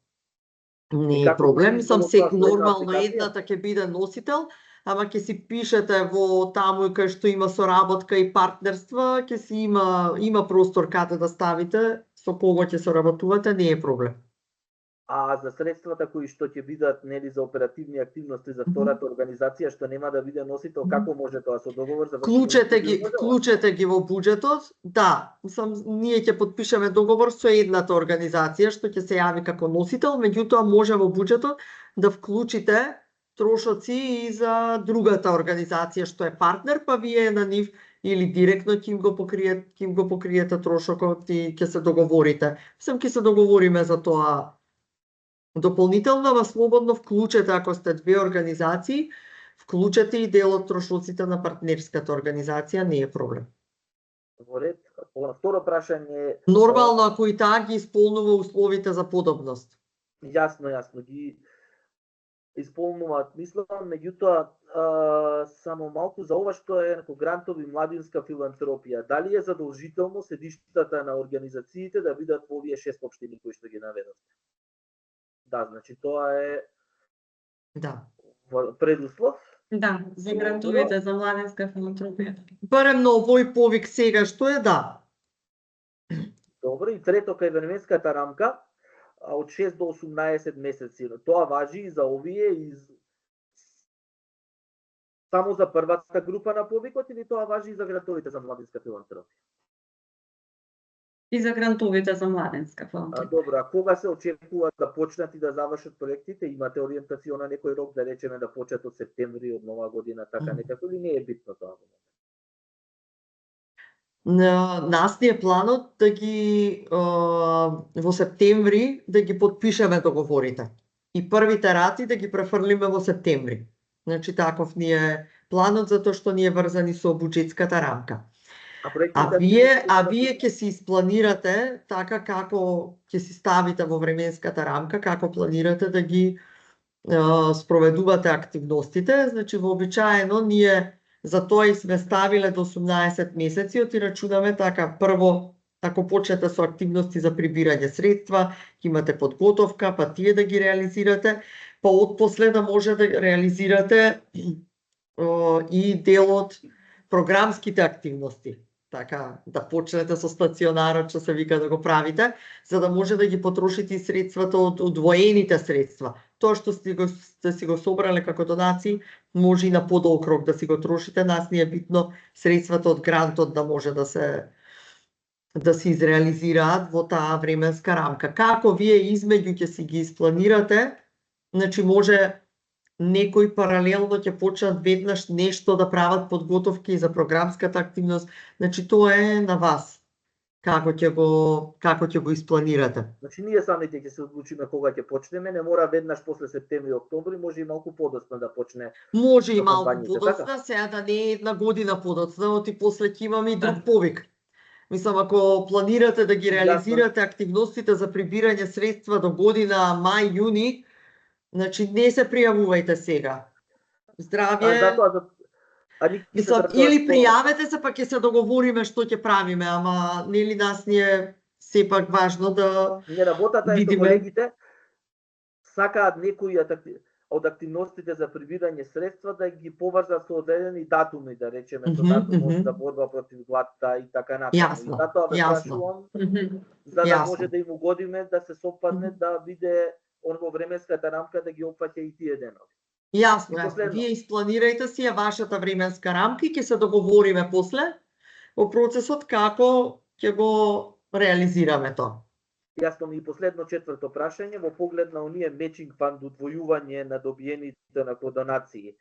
Не е проблем, мислам нормално едната ќе биде носител, ама ќе си пишете во таму кај што има соработка и партнерства, ќе си има простор каде да ставите, со кого ќе соработувате, не е проблем. А за средствата кои што ќе бидат нели за оперативни активности за втората организација што нема да биде носител, како може тоа со договор за Клучете ги во буџетот? Да, мислам ние ќе подпишеме договор со едната организација што ќе се јави како носител, меѓутоа може во буџетот да вклучите трошоци и за другата организација што е партнер, па вие на нив или директно ќе им го покриете трошокот и ќе се договорите. Мислам ќе се договориме за тоа. Дополнително, ама слободно вклучете, ако сте две организации, вклучете и дел од трошоците на партнерската организација, не е проблем. Во ред. Второ прашање. Нормално, ако и таа ги исполнува условите за подобност. Јасно, ги исполнуваат, мислам, меѓутоа само малку за ова што е грантови младинска филантропија. Дали е задолжително седиштата на организациите да бидат во овие 6 општини кои што ги наведовте? Да, значи тоа е предуслов. Да, за грантовите за младинска филантропија. Барем на овој повик сега што е, да. Добро, и трето кај временската рамка од 6 до 18 месеци. Тоа важи и за овие и само за првата група на повикот или тоа важи и за грантовите за младинска филантропија? И за грантовите за младинска филантропија. Добро, а кога се очекува да почнат и да завршат проектите? Имате ориентација на некој рок, да речеме да почнат од септември од нова година, така некако, или не е битно тоа? Нас ни е планот да ги во септември да ги подпишеме договорите и првите рати да ги префрлиме во септември. Значи таков ни е планот, затоа што ни е врзани со буџетската рамка. А вие ќе си испланирате така како ќе си ставите во временската рамка, како планирате да ги спроведувате активностите. Значи вообичаено ние за тоа и сме ставиле до 18 месеци, и рачунаме така, прво, ако почнете со активности за прибирање средства, имате подготовка, па тие да ги реализирате, па отпосле да може да реализирате и дел од програмските активности. Така, да почнете со стационарот, што се вика да го правите, за да може да ги потрошите и средствата од удвоените средства. Тоа што сте си го собрале како донации, може и на подолг рок да си го трошите. Нас ни е битно средствата од грантот да може да се изреализираат во таа временска рамка. Како вие измеѓу ќе си ги испланирате, значи може некои паралелно ќе почнат веднаш нешто да прават подготовки за програмската активност, значи тоа е на вас. Како ќе го испланирате? Значи ние самите ќе се одлучиме кога ќе почнеме, не мора веднаш после септември, октомври, може и малку подоцна да почне. Може и малку подоцна, сега да не е една година подоцна, оти после ќе имаме и друг повик. Мислам, ако планирате да ги реализирате активностите за прибирање средства до година мај, јуни, значи не се пријавувајте сега. Здравје. Мислам, или пријавете се, па ќе се договориме што ќе правиме, ама нели нас ни е сепак важно да Не работата е што видиме. колегите сакаат некои од активностите за прибирање средства да ги поврзат со одредени датуми, да речеме, со датумот за борба против гладта и така натаму. Јасно, И затоа ве јасно. прашувам, Мгм. за да Јасно. може да им угодиме да се сопадне, да биде во временската рамка да ги опфаќа и тие денови. Јасно, И јасно. последно. Вие испланирајте си ја вашата временска рамка и ќе се договориме после во процесот како ќе го реализираме тоа. Јасно ми и последно четврто прашање во поглед на оние matching fund, удвојување на добиените на донации.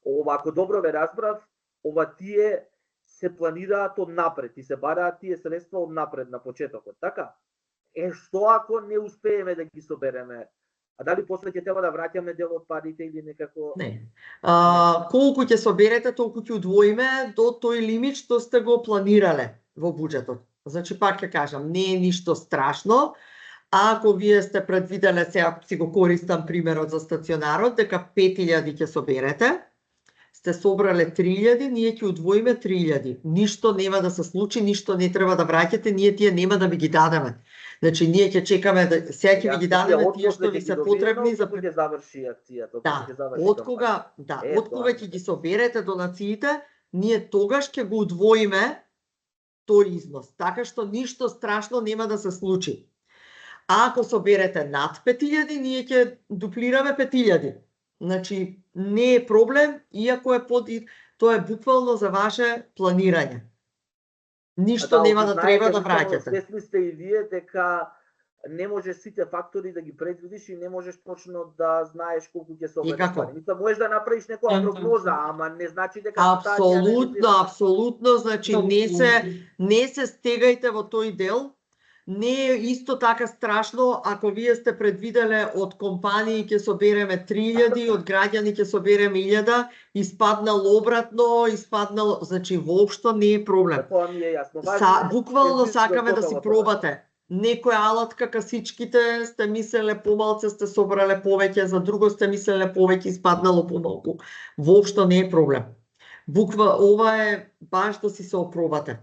Ова, ако добро ве разбрав, ова тие се планираат од напред и се бараат тие средства од напред на почетокот, така? Што ако не успееме да ги собереме? А дали после ќе треба да враќаме дел од парите или некако? Не. Колку ќе соберете, толку ќе удвоиме до тој лимит што сте го планирале во буџетот. Значи, пак ќе кажам, не е ништо страшно. Ако вие сте предвиделе, сега си го користам примерот за стационарот, дека 5000 ќе соберете, сте собрале 3000, ние ќе удвоиме 3000. Ништо нема да се случи, ништо не треба да враќате, ние тие нема да ви ги дадеме. Значи, ние ќе чекаме да сега ќе ви ги дадеме тие што ви се потребни за ќе заврши акцијата, да, ќе заврши од кога ќе ги соберете донациите, ние тогаш ќе го удвоиме тој износ, така што ништо страшно нема да се случи. А ако соберете над 5000, ние ќе дуплираме 5000. Значи, не е проблем, иако е тоа е буквално за ваше планирање. Ништо нема да треба да враќате. Свесни сте и вие дека не можеш сите фактори да ги предвидиш и не можеш точно да знаеш колку ќе собереш пари. Мисля, можеш да направиш некоја прогноза, ама не значи дека Апсолутно, значи не се стегајте во тој дел. Не е исто така страшно ако вие сте предвиделе од компании ќе собереме 3000, од граѓани ќе собереме 1000, испаднало обратно, значи воопшто не е проблем. Тоа ми е јасно. Буквално сакаме да си пробате. Некоја алатка касичките сте мислеле помалце, сте собрале повеќе, за друго сте мислеле повеќе, испаднало помалку. Воопшто не е проблем. Ова е баш да си се опробате.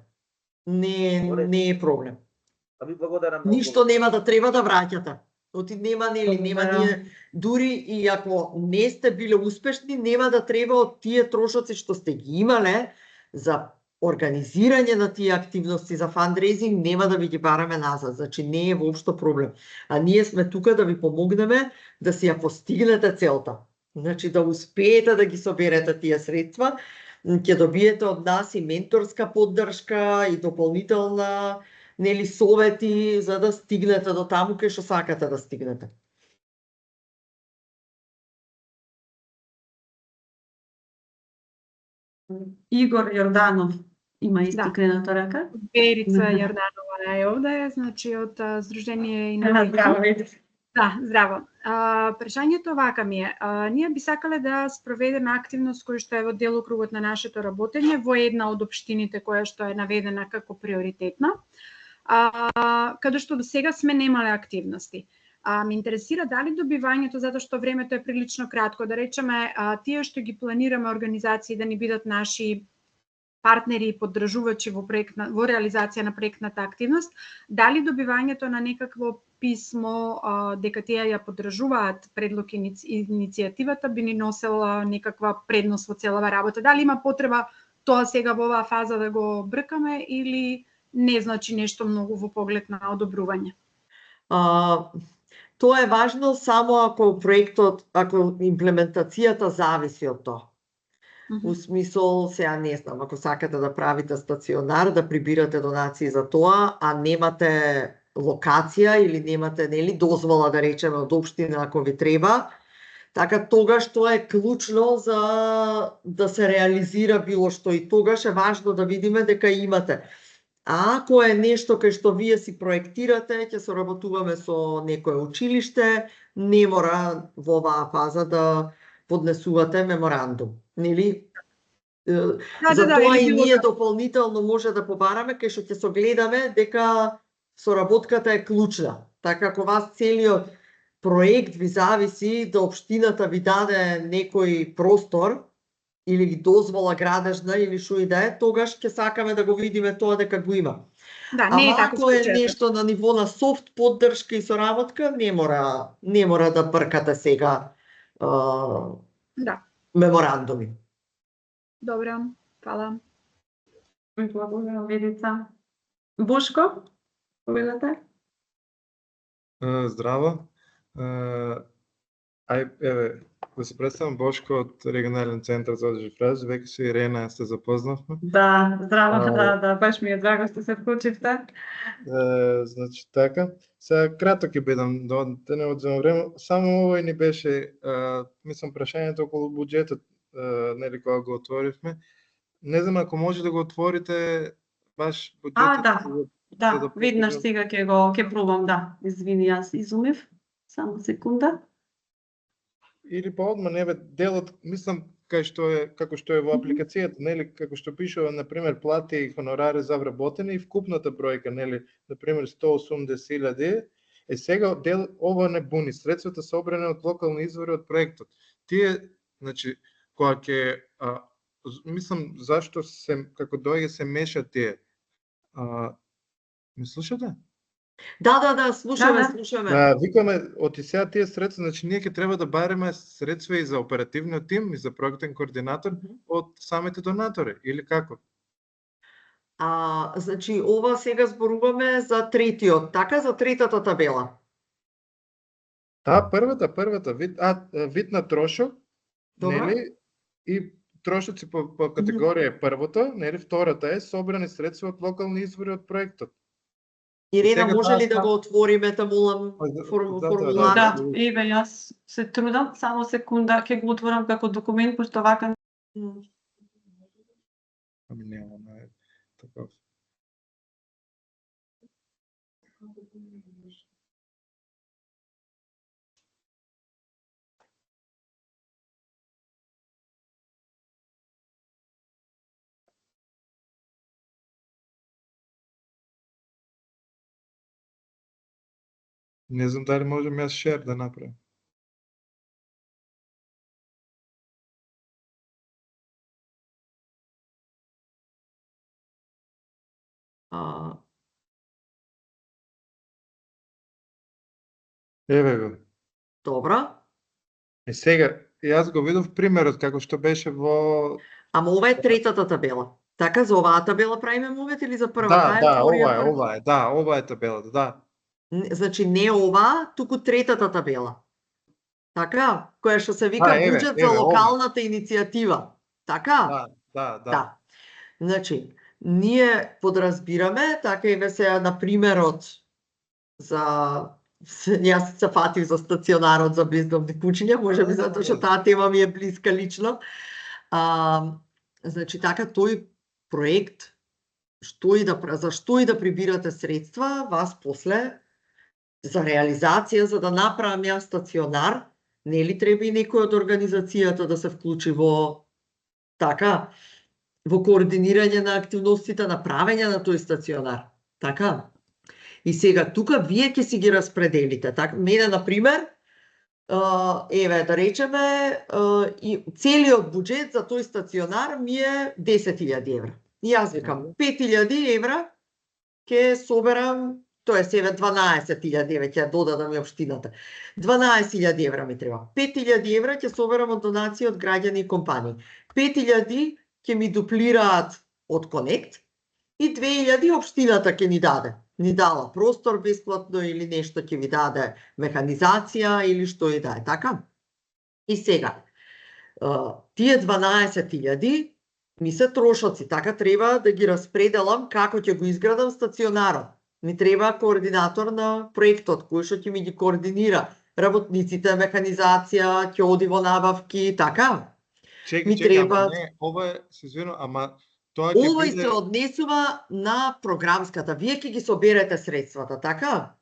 Не е проблем. Ви благодарам. Ништо нема да треба да враќате. Нема ние дури и ако не сте биле успешни, нема да треба од тие трошоци што сте ги имале за организирање на тие активности за фандрейзинг, нема да ви ги бараме назад. Значи не е воопшто проблем. А ние сме тука да ви помогнеме да си ја постигнете целта. Значи да успеете да ги соберете тие средства, ќе добиете од нас и менторска поддршка и дополнителна совети за да стигнете до таму кај што сакате да стигнете. Игор Јорданов има истикрената рака. Верица Јорданова е овде, значи од Сдружение и на Здраво. Да, здраво. Прашањето вака ми е. Ние би сакале да спроведеме активност која што е во делокругот на нашето работење во една од општините која што е наведена како приоритетна, каде што до сега сме немале активности. Ме интересира дали добивањето, затоа што времето е прилично кратко, да речеме, тие што ги планираме организации да ни бидат наши партнери и поддржувачи во реализација на проектната активност, дали добивањето на некакво писмо дека тие ја поддржуваат предлог иницијативата би ни носела некаква предност во целава работа. Дали има потреба тоа сега во оваа фаза да го бркаме или не значи нешто многу во поглед на одобрување? Тоа е важно само ако проектот, ако имплементацијата зависи од тоа. У смисол, сега не знам, ако сакате да правите стационар, да прибирате донации за тоа, а немате локација или немате дозвола да речеме од општина ако ви треба, така тогаш тоа е клучно за да се реализира било што и тогаш е важно да видиме дека имате. А ако е нешто кај што вие си проектирате, ќе соработуваме со некое училиште, не мора во оваа фаза да поднесувате меморандум, нели? Затоа и ние дополнително може да побараме кај што ќе согледаме дека соработката е клучна. Така ако вас целиот проект ви зависи да општината ви даде некој простор, или дозвола градежна или што и да е, тогаш ќе сакаме да го видиме тоа дека го има. Да, не е Ама така ако е случајот. нешто на ниво на софт поддршка и соработка, не мора да бркате сега Да, меморандуми. добро, фала. Благодарам, Видица. Бошко, поведате? Здраво. Еве, да се представам, Бошко од Регионален центар за одржив развој, веќе со Ирена се запознавме. Да, здраво, А, да, баш ми е драго што се вклучивте. Значи така, сега кратко ќе бидам, да не одземам време, само овој ни беше, мислам, прашањето околу буџетот, нели кога го отворивме. Не знам ако може да го отворите баш буџетот. Да, веднаш сега ќе пробам, да. Извини, јас изумив. Само секунда. Или па одма не бе делот, мислам како што е во апликацијата, нели како што пишува на пример плати и хонорари за вработени и вкупната бројка, нели на пример 180.000. Сега ова не буни, средствата собрани од локални извори од проектот. Тие, значи, кога ќе мислам зашто се како доаѓа се мешат тие. Ме слушате? Да, слушаме. Викаме, од сега тие средства, значи ние ќе треба да бареме средства и за оперативниот тим и за проектен координатор од самите донатори, или како? Значи, ова сега зборуваме за третиот, така, за третата табела. Да, првата вид на трошок, Добро. нели? И трошоци по категорија е првото, нели? Втората е собрани средства од локални извори од проектот. Ирена, може ли да го отвориме таму формуларот? Да, еве јас се трудам, само секунда, ќе го отворам како документ, пошто вака Нема таков. Не знам дали можам јас шер да направам. Еве го. Добро. Сега, јас го видов примерот како што беше во... Ама ова е третата табела. Така, за оваа табела правиме мовет или за првата? Ова е табелата, да. Значи не ова, туку третата табела. Така, која што се вика буџет за локалната иницијатива. Така? Да. Значи, ние подразбираме, така еве сега на примерот за јас се фатив за стационарот за бездомни кучиња, можеби затоа што таа тема ми е блиска лично. Значи така тој проект за што и да прибирате средства, вас после за реализација, за да направам јас стационар, нели треба и некој од организацијата да се вклучи во така во координирање на активностите на правење на тој стационар. Така? И сега тука вие ќе си ги распределите. Така, мене на пример, еве да речеме, целиот буџет за тој стационар ми е 10.000 евра. И јас викам 5.000 евра ќе соберам, тоест еве 12.000 евра ќе додадам и општината. 12.000 евра ми треба. 5.000 евра ќе соберам од донации од граѓани и компании. 5.000 ќе ми дуплираат од Конект и 2.000 општината ќе ни даде. Ни дала простор бесплатно или нешто ќе ви даде механизација или што и да е, така? И сега, тие 12.000 ми се трошоци, така треба да ги распределам како ќе го изградам стационарот. Ми треба координатор на проектот, кој што ќе ми ги координира работниците, механизација, ќе оди во набавки, така? Чекай, ова е, се извинувам, ама тоа ќе Овој се однесува на програмската. Вие ќе ги соберете средствата, така?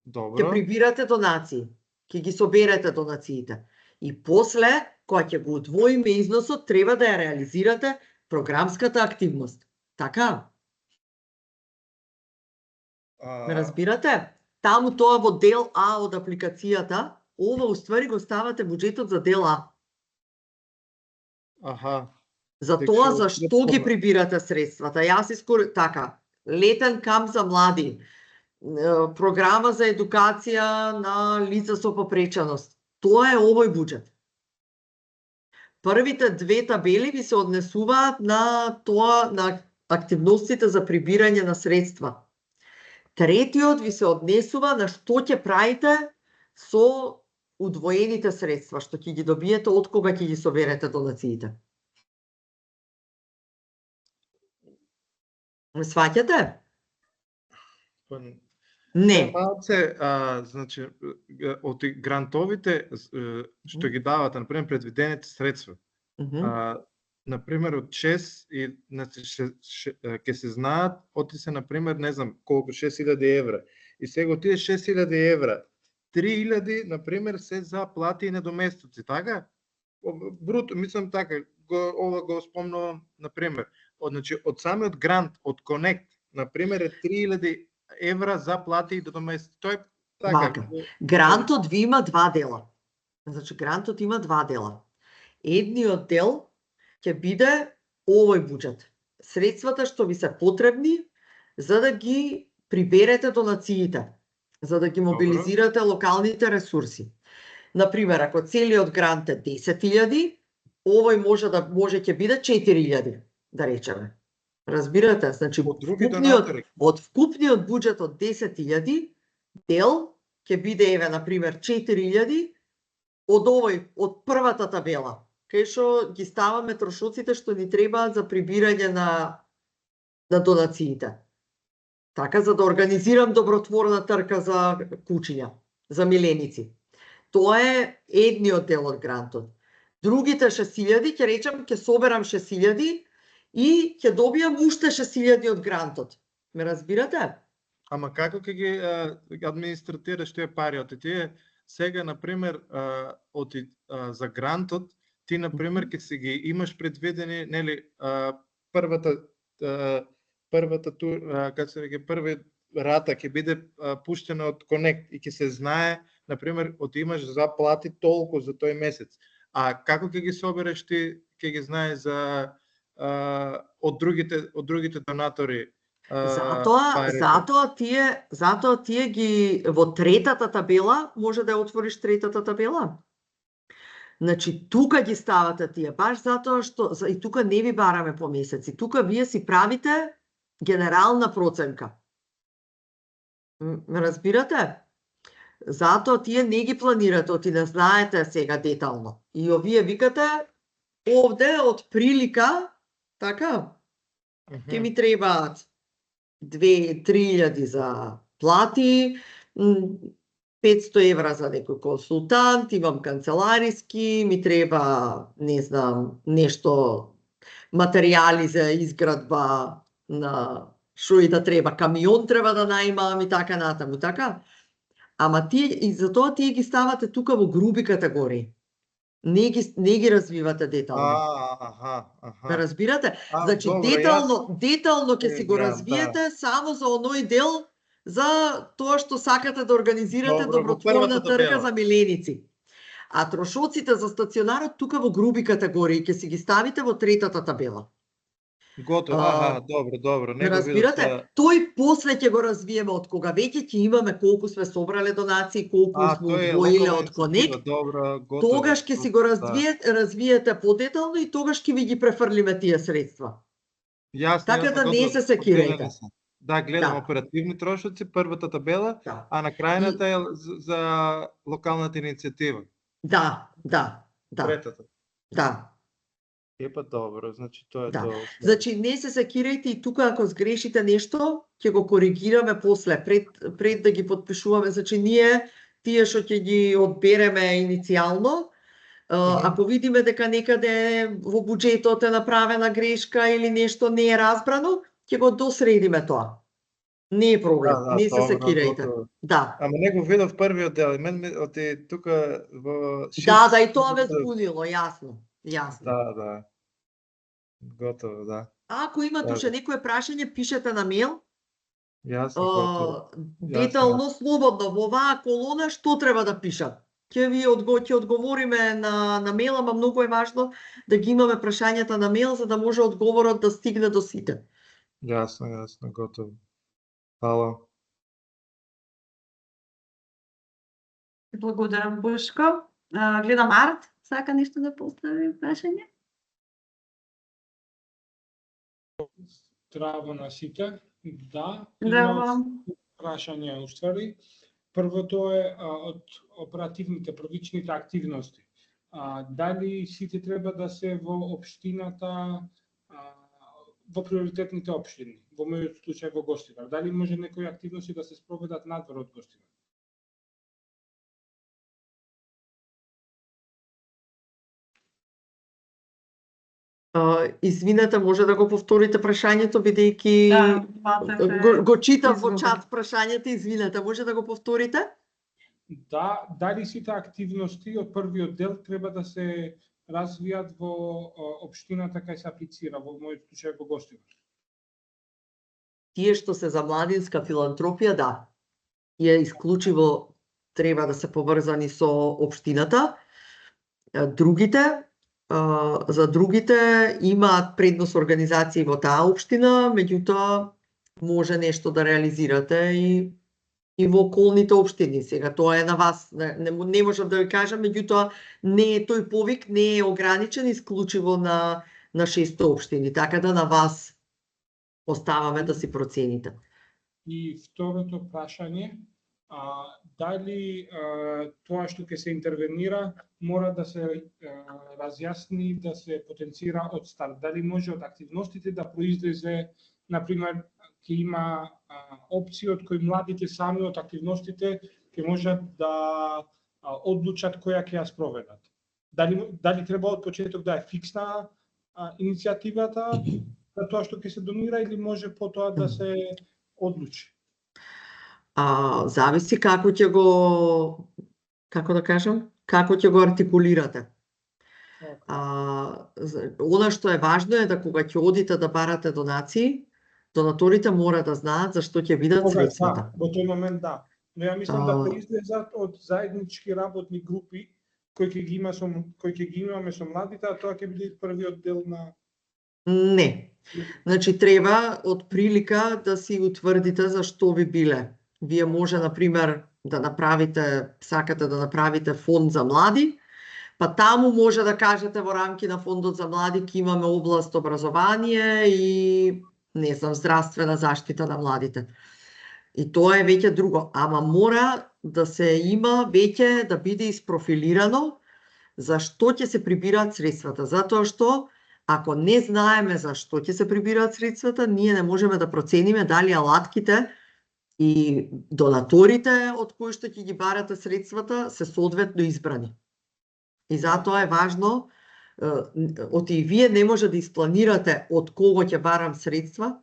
Добро. Ќе прибирате донации. Ќе ги соберете донациите. И после, кога ќе го удвоиме износот, треба да ја реализирате програмската активност. Така? Ме разбирате? Таму тоа во дел А од апликацијата, ова уствари го ставате буџетот за дел А. Аха. За Тек тоа што зашто претходно. ги прибирате средствата. Јас така, летен камп за млади, програма за едукација на лица со попреченост. Тоа е овој буџет. Првите две табели ви се однесуваат на тоа, на активностите за прибирање на средства. Третиот ви се однесува на што ќе правите со удвоените средства, што ќе ги добиете од кога ќе ги соберете донациите. Ме сваќате? Не. Малце, значи, од грантовите што ги давате, например, предвидените средства, например, од 6 и ќе се знаат, оти се, например, не знам колку, 6000 евра. И сега од тие 6000 евра, 3000, например, се за плати и недоместоци, така? Бруто, мислам така, ова го спомнувам, например. Значи, од самиот грант, од Connect, например, е 3000 евра за плати и недоместоци. Тој така. Грантот ви има два дела. Значи, грантот има два дела. Едниот дел ќе биде овој буџет. Средствата што ви се потребни за да ги приберете донациите, за да ги мобилизирате локалните ресурси. Например, ако целиот грант е 10.000, овој може ќе биде 4.000, да речеме. Разбирате? Значи, од вкупниот буџет од 10.000, дел ќе биде, еве, например, 4.000 од овој, од првата табела, кај што ги ставаме трошоците што ни требаат за прибирање на донациите. Така, за да организирам добротворна трка за кучиња, за миленици. Тоа е едниот дел од грантот. Другите 6.000, ќе речам, ќе соберам 6.000 и ќе добијам уште 6.000 од грантот. Ме разбирате? Ама како ќе ги администратираш тие пари? Оти тие сега, например, за грантот, ти, например, ќе си ги имаш предвидени, нели, првата тур, како се веќе, првиот рата ќе биде пуштена од Connect и ќе се знае, например, оти имаш за плати толку за тој месец. А како ќе ги собереш ти, ќе ги знае за од другите донатори? Затоа тие ги во третата табела, може да ја отвориш третата табела. Значи, тука ги ставате тие, баш затоа што, и тука не ви бараме по месеци, тука вие си правите генерална проценка. Ме разбирате? Затоа тие не ги планирате, оти не знаете сега детално. И овие викате, овде од прилика, така, ќе ми требаат 2-3.000 за плати, 500 евра за некој консултант, имам канцелариски, ми треба, не знам, нешто, материјали за изградба на шо и да треба, камион треба да најмам и така натаму, така. Ама тие, и затоа тие ги ставате тука во груби категории. Не ги развивате детално. Ме разбирате? Значи, детално ќе си го развиете само за оној дел за тоа што сакате да организирате добротворна трка за миленици. А трошоците за стационарот тука во груби категории ќе си ги ставите во третата табела. Готово, добро. Не разбирате? Тој после ќе го развиеме од кога веќе ќе имаме колку сме собрале донации, колку сме одвоиле од Connect. Тогаш ќе си го развиете подетално и тогаш ќе ви ги префрлиме тие средства. Така да не се секирате. Да, гледам оперативни трошоци, првата табела, а на крајната е за локалната иницијатива. Да. Третата. Да. Епа добро, значи тоа е тоа. Значи не се секирајте и тука ако сгрешите нешто, ќе го коригираме после, пред да ги подпишуваме. Значи ние тие што ќе ги одбереме иницијално, ако видиме дека некаде во буџетот е направена грешка или нешто не е разбрано, ќе го досредиме тоа. Не е проблем, не се секирајте. Да. Ама не го видов првиот дел, мен оти тука во Да, и тоа ве збунило, јасно. Да. Готово, да. Ако имате уште некое прашање, пишете на мејл. Јасно, готово. Детално, слободно, во оваа колона што треба да пишат? ќе одговориме на мейл, ама многу е важно да ги имаме прашањата на мейл за да може одговорот да стигне до сите. Јасно, готово. Фала. Благодарам, Бошко. Гледам Арт, сака нешто да постави прашање? Здраво на сите. Да, Здраво. имам прашање уствари. Првото е од оперативните првичните активности. Дали сите треба да се во општината, во приоритетните општини, во мојот случај во Гостивар? Дали може некои активности да се спроведат надвор од Гостивар? Извинете, може да го повторите прашањето, бидејќи го читав во чат прашањето, извинете, може да го повторите? Да, дали сите активности од првиот дел треба да се развијат во општината кај се аплицира, во мојот случај во Гостивар? Тие што се за младинска филантропија, да. Тие исклучиво треба да се поврзани со општината. За другите имаат предност организации во таа општина, меѓутоа може нешто да реализирате и во околните општини. Сега тоа е на вас, не можам да ви кажам, меѓутоа не е тој повик не е ограничен исклучиво на 600 општини, така да на вас оставаме да си процените. И второто прашање, дали тоа што ќе се интервенира мора да се разјасни, да се потенцира од старт? Дали може од активностите да произлезе, например, ќе има опции од кои младите сами од активностите ќе можат да одлучат која ќе ја спроведат? Дали треба од почеток да е фиксна иницијативата за тоа што ќе се донира или може потоа да се одлучи? Зависи како ќе го, како ќе го артикулирате. Она што е важно е да кога ќе одите да барате донации, донаторите мора да знаат за што ќе видат средствата. Да, во тој момент да. Но ја мислам да произлезат од заеднички работни групи кои ќе ги имаме со младите, а тоа ќе биде првиот дел на... Не. Значи, треба од прилика да си утврдите за што ви биле. Вие може, например, да направите, сакате да направите фонд за млади, па таму може да кажете во рамки на фондот за млади ќе имаме област образование и, не знам, здравствена заштита на младите. И тоа е веќе друго, ама мора да се има веќе да биде isprofilirano за што ќе се прибираат средствата, затоа што ако не знаеме за што ќе се прибираат средствата, ние не можеме да процениме дали алатките и донаторите од кои што ќе ги барате средствата се соодветно избрани. И затоа е важно, оти вие не може да испланирате од кого ќе барам средства,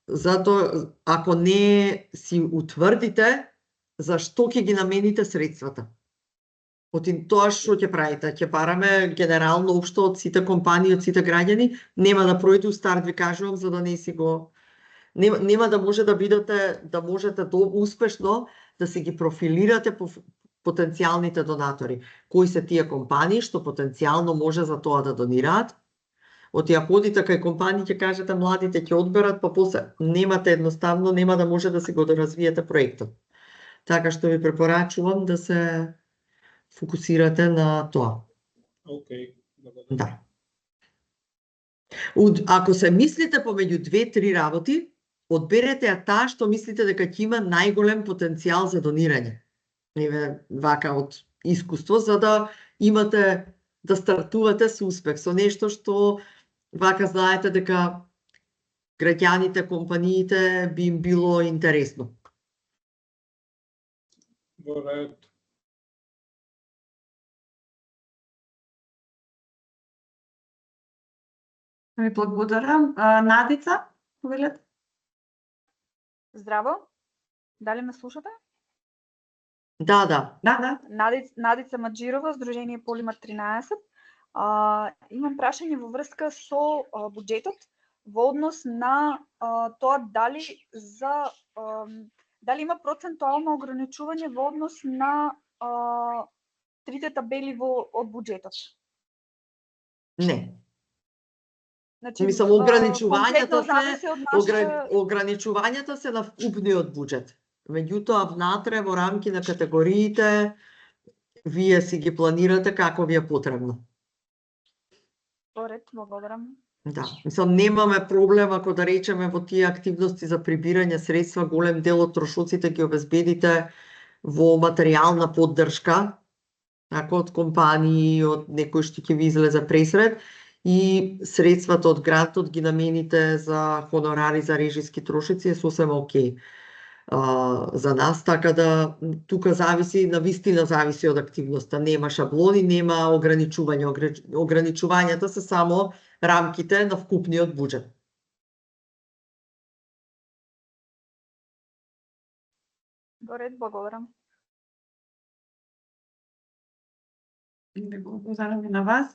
затоа ако не си утврдите за што ќе ги намените средствата. Оти тоа што ќе правите, ќе бараме генерално општо од сите компании, од сите граѓани, нема да пројде у старт, ви кажувам, за да не си го... Нема да може да бидете, да можете успешно да си ги профилирате по потенцијалните донатори. Кои се тие компании што потенцијално може за тоа да донираат? Оти ако одите кај компании ќе кажете младите ќе одберат, па после немате едноставно, нема да може да си го доразвиете проектот. Така што ви препорачувам да се фокусирате на тоа. Океј, да. Ако се мислите помеѓу 2-3 работи, одберете ја таа што мислите дека ќе има најголем потенцијал за донирање. Еве вака од искуство, за да имате, да стартувате со успех, со нешто што вака знаете дека граѓаните, компаниите би им било интересно. Во ред. Ви благодарам. Надица, повелете. Здраво. Дали ме слушате? Да. Надица Маджирова, Сдружение Полимар 13. Имам прашање во врска со буџетот во однос на тоа дали има процентуално ограничување во однос на трите табели од буџетот. Не. Значи, Мислам, конкретно зависи од нашата... ограничувањата се на вкупниот буџет. Меѓутоа, внатре во рамки на категориите, вие си ги планирате како ви е потребно. Поред, благодарам. Да, мислам, немаме проблем ако да речеме во тие активности за прибирање средства, голем дел од трошоците ги обезбедите во материјална поддршка, ако од компании, од некој што ќе ви излезе пресред, и средствата од грантот ги намените за хонорари за режиски трошици е сосем окей за нас, така да тука зависи, навистина зависи од активноста. Нема шаблони, нема ограничување. Ограничувањата се само рамките на вкупниот буџет. Горед, благодарам. Благодарам и на вас.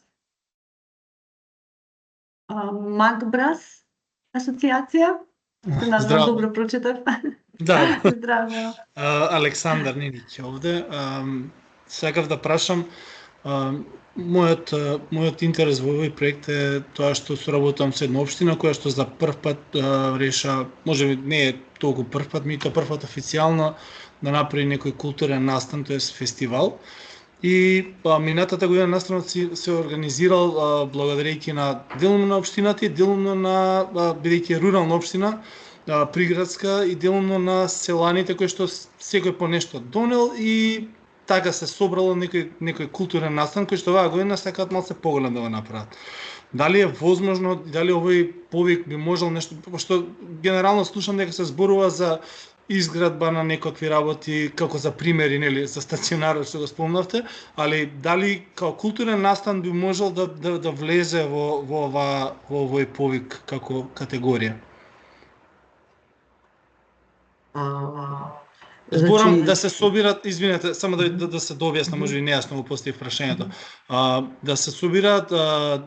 Макбрас асоциација. Здраво. Добро прочитав. Да. Здраво. Александар Нинич овде. Сакав да прашам, мојот интерес во овој проект е тоа што соработувам со една општина која што за прв пат реша, можеби не е толку прв пат, меѓутоа прв пат официјално да направи некој културен настан, тоест фестивал. И минатата година настанот се организирал благодарејќи на делумно на општината и делумно на бидејќи рурална општина, приградска и делумно на селаните кои што секој по нешто донел и така се собрало некој културен настан кој што оваа година сакаат малце поголем да го направат. Дали е возможно, дали овој повик би можел нешто, пошто генерално слушам дека се зборува за изградба на некакви работи, како за примери, нели, за стационарот што го спомнавте, али дали као културен настан би можел да влезе во овој повик како категорија? Зборам да се собират, извинете, само да се дообјасна, може би нејасно го поставив прашањето. Да се собираат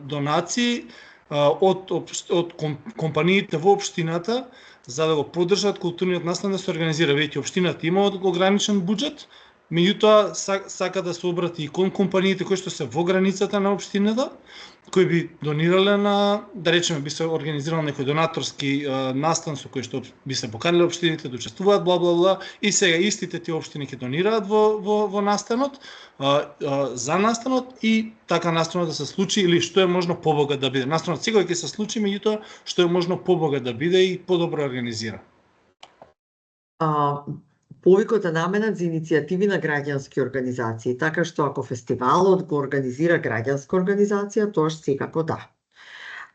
донации од компаниите во општината за да го поддржат културниот настан да се организира. Веќе општината има ограничен буџет, меѓутоа сака да се обрати и кон компаниите кои што се во границата на општината, кои би донирале на, да речеме, би се организирал некој донаторски настан со кој што би се поканиле општините да учествуваат, бла бла бла, и сега истите тие општини ќе донираат во настанот, за настанот и така настанот да се случи или што е можно побогат да биде. Настанот секој ќе се случи, меѓутоа што е можно побогат да биде и подобро организира. Повикот е наменет за иницијативи на граѓански организации, така што ако фестивалот го организира граѓанска организација, тоа секако да.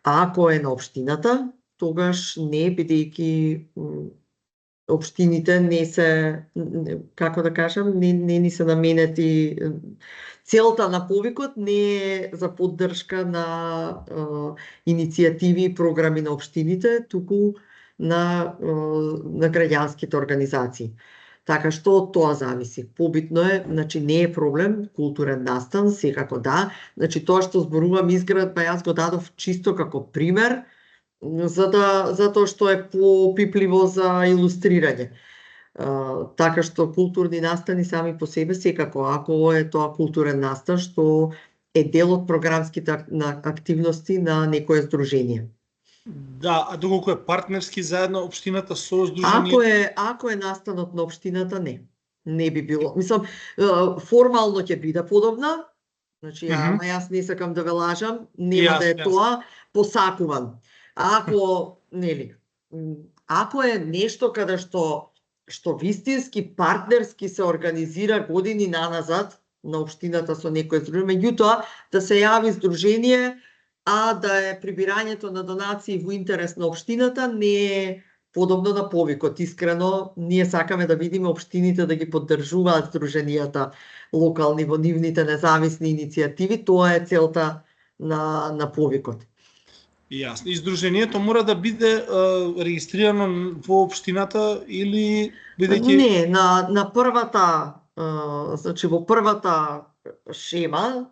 А ако е на општината, тогаш не, бидејќи општините не се, како да кажам, не ни се наменети, целта на повикот не е за поддршка на иницијативи и програми на општините, туку на граѓанските организации. Така што од тоа зависи. Побитно е, значи не е проблем, културен настан, секако да. Значи тоа што зборувам изградба, јас го дадов чисто како пример, затоа што е попипливо за илустрирање. Така што културни настани сами по себе секако, ако е тоа културен настан што е дел од програмските активности на некое здружение. Да, а доколку е партнерски заедно општината со здружение? Ако е настанот на општината, не би било. Мислам, формално ќе биде подобна, значи, јас не сакам да ве лажам, нема да е тоа посакуван. Ако е нешто каде што вистински партнерски се организира години наназад на општината со некој здружение, меѓутоа да се јави здружение, а да е прибирањето на донации во интерес на општината не е подобно на повикот. Искрено, ние сакаме да видиме општините да ги поддржуваат здруженијата локални во нивните независни иницијативи, тоа е целта на повикот. Јасно. И здружението мора да биде регистрирано во општината или бидејќи... Не, на првата, значи во првата шема,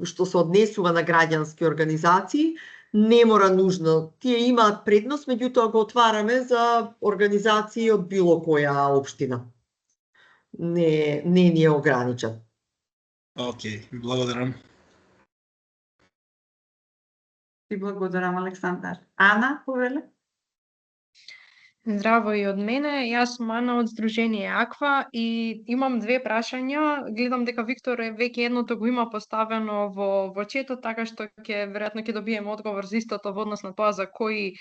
што се однесува на граѓански организации, не мора нужно. Тие имаат предност, меѓутоа го отвараме за организации од било која општина. не ни е ограничен. Океј, благодарам. Ти благодарам, Александар. Ана, повеле? Здраво и од мене. Јас сум Ана од Сдружение Аква и имам две прашања. Гледам дека Виктор веќе едното го има поставено во четот, така што веројатно ќе добиеме одговор за истото во однос на тоа за кои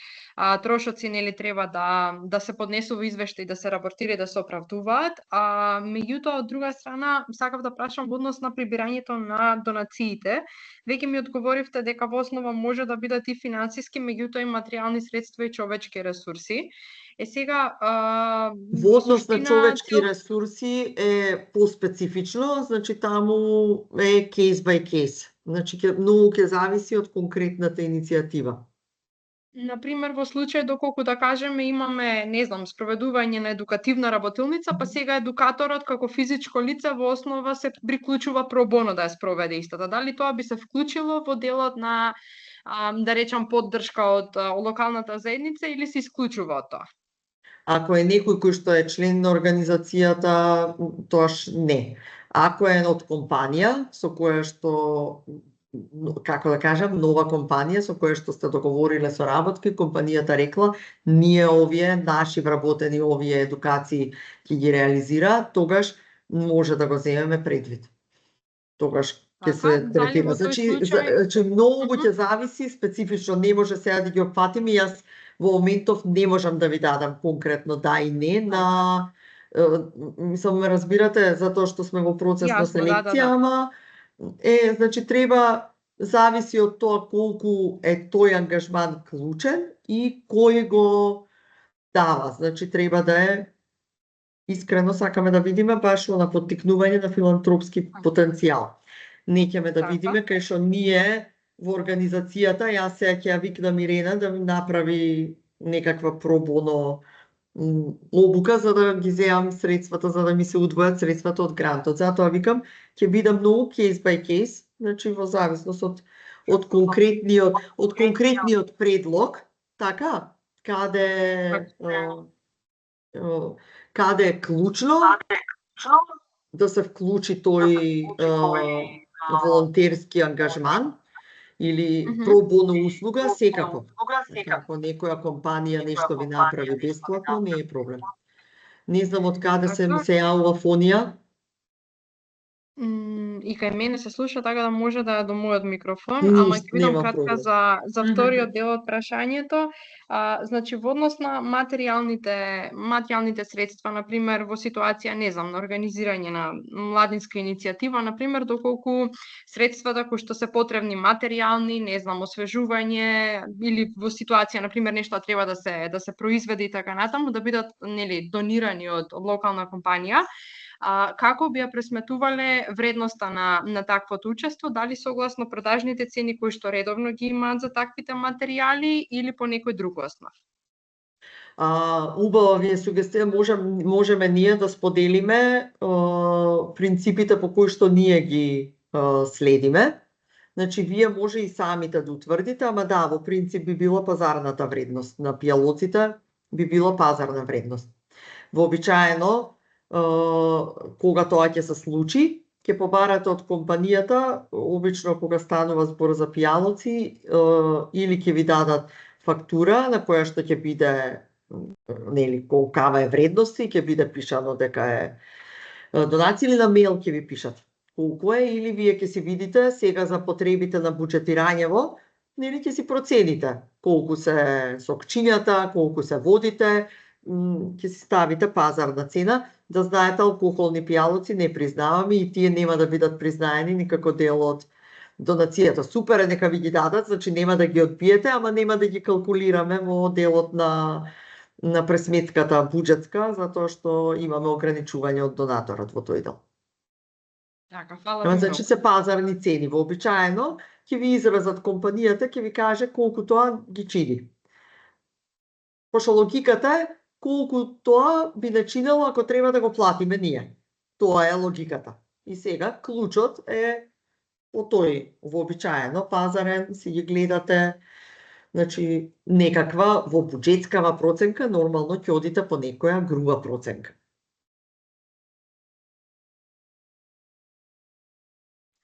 трошоци нели треба да се поднесува извештај, да се рапортира и да се оправдуваат. Меѓутоа од друга страна сакав да прашам во однос на прибирањето на донациите. Веќе ми одговоривте дека во основа може да бидат и финансиски, меѓутоа и материјални средства и човечки ресурси. Сега во однос на човечки ресурси е поспецифично, значи таму е кейс бај кейс. Значи многу ќе зависи од конкретната иницијатива. Например, во случај доколку да кажеме имаме, не знам, спроведување на едукативна работилница, па сега едукаторот како физичко лице во основа се приклучува про боно да ја спроведе истата. Дали тоа би се вклучило во делот на да речам поддршка од локалната заедница или се исклучува од тоа? Ако е некој кој што е член на организацијата, тоаш не. Ако е од компанија со која што, како да кажам, нова компанија со која што сте договориле соработки, компанијата рекла, ние овие наши вработени овие едукации ќе ги реализира, тогаш може да го земеме предвид. Тогаш ќе се третира. Значи многу ќе зависи, специфично не може сега да ги опфатиме. Јас во моментов не можам да ви дадам конкретно да и не на мислам, разбирате, затоа што сме во процес на селекција, ама значи треба, зависи од тоа колку е тој ангажман клучен и кој го дава. Значи треба да е искрено, сакаме да видиме баш на поттикнување на филантропски потенцијал. Не ќеме да видиме кај што ние во организацијата, јас сега ќе ја викнам Ирена да ми направи некаква пробоно обука за да ги земам средствата, за да ми се удвојат средствата од грантот. Затоа викам, ќе биде многу кейс бај кейс, значи во зависност од конкретниот предлог, така, каде е клучно да се вклучи тој волонтерски ангажман или пробоно услуга, секако. Ако некоја компанија нешто ви направи бесплатно, не е проблем. Не знам од каде се јавува фонија. И кај мене се слуша, така да може да е до мојот микрофон, ама ќе бидам кратка за вториот дел од прашањето. Значи, во однос на материјалните средства, например, во ситуација, не знам, на организирање на младинска иницијатива, например, доколку средствата кои што се потребни материјални, не знам, освежување или во ситуација, например, нешто треба да се произведе и така натаму, да бидат нели донирани од локална компанија. Како би ја пресметувале вредноста на таквото учество, дали согласно продажните цени кои што редовно ги имаат за таквите материјали или по некој друг основ? Убава ви е сугестија, можеме ние да споделиме принципите по кои што ние ги следиме. Значи, вие може и самите да утврдите, ама да, во принцип би била пазарната вредност на пијалоците, би била пазарна вредност. Вообичаено, кога тоа ќе се случи, ќе побарате од компанијата, обично кога станува збор за пијалоци, или ќе ви дадат фактура на која што ќе биде нели колкава е вредност и ќе биде пишано дека е донација, или на мејл ќе ви пишат колку е, или вие ќе си видите сега за потребите на буџетирањево, нели ќе си процените колку се сокчињата, колку се водите, ќе си ставите пазарна цена. Да знаете, алкохолни пијалоци не признаваме и тие нема да бидат признаени никако дел од донацијата. Супер е нека ви ги дадат, значи нема да ги одбиете, ама нема да ги калкулираме во делот на пресметката буџетска, затоа што имаме ограничување од донаторот во тој дел. Така, фала ви. Значи се пазарни цени. Вообичаено ќе ви изразат компанијата, ќе ви каже колку тоа ги чини. Пошто логиката е колку тоа би начинало ако треба да го платиме ние. Тоа е логиката. И сега клучот е по тој вообичаено пазарен, си ги гледате, значи некаква во буџетскава проценка, нормално ќе одите по некоја груба проценка.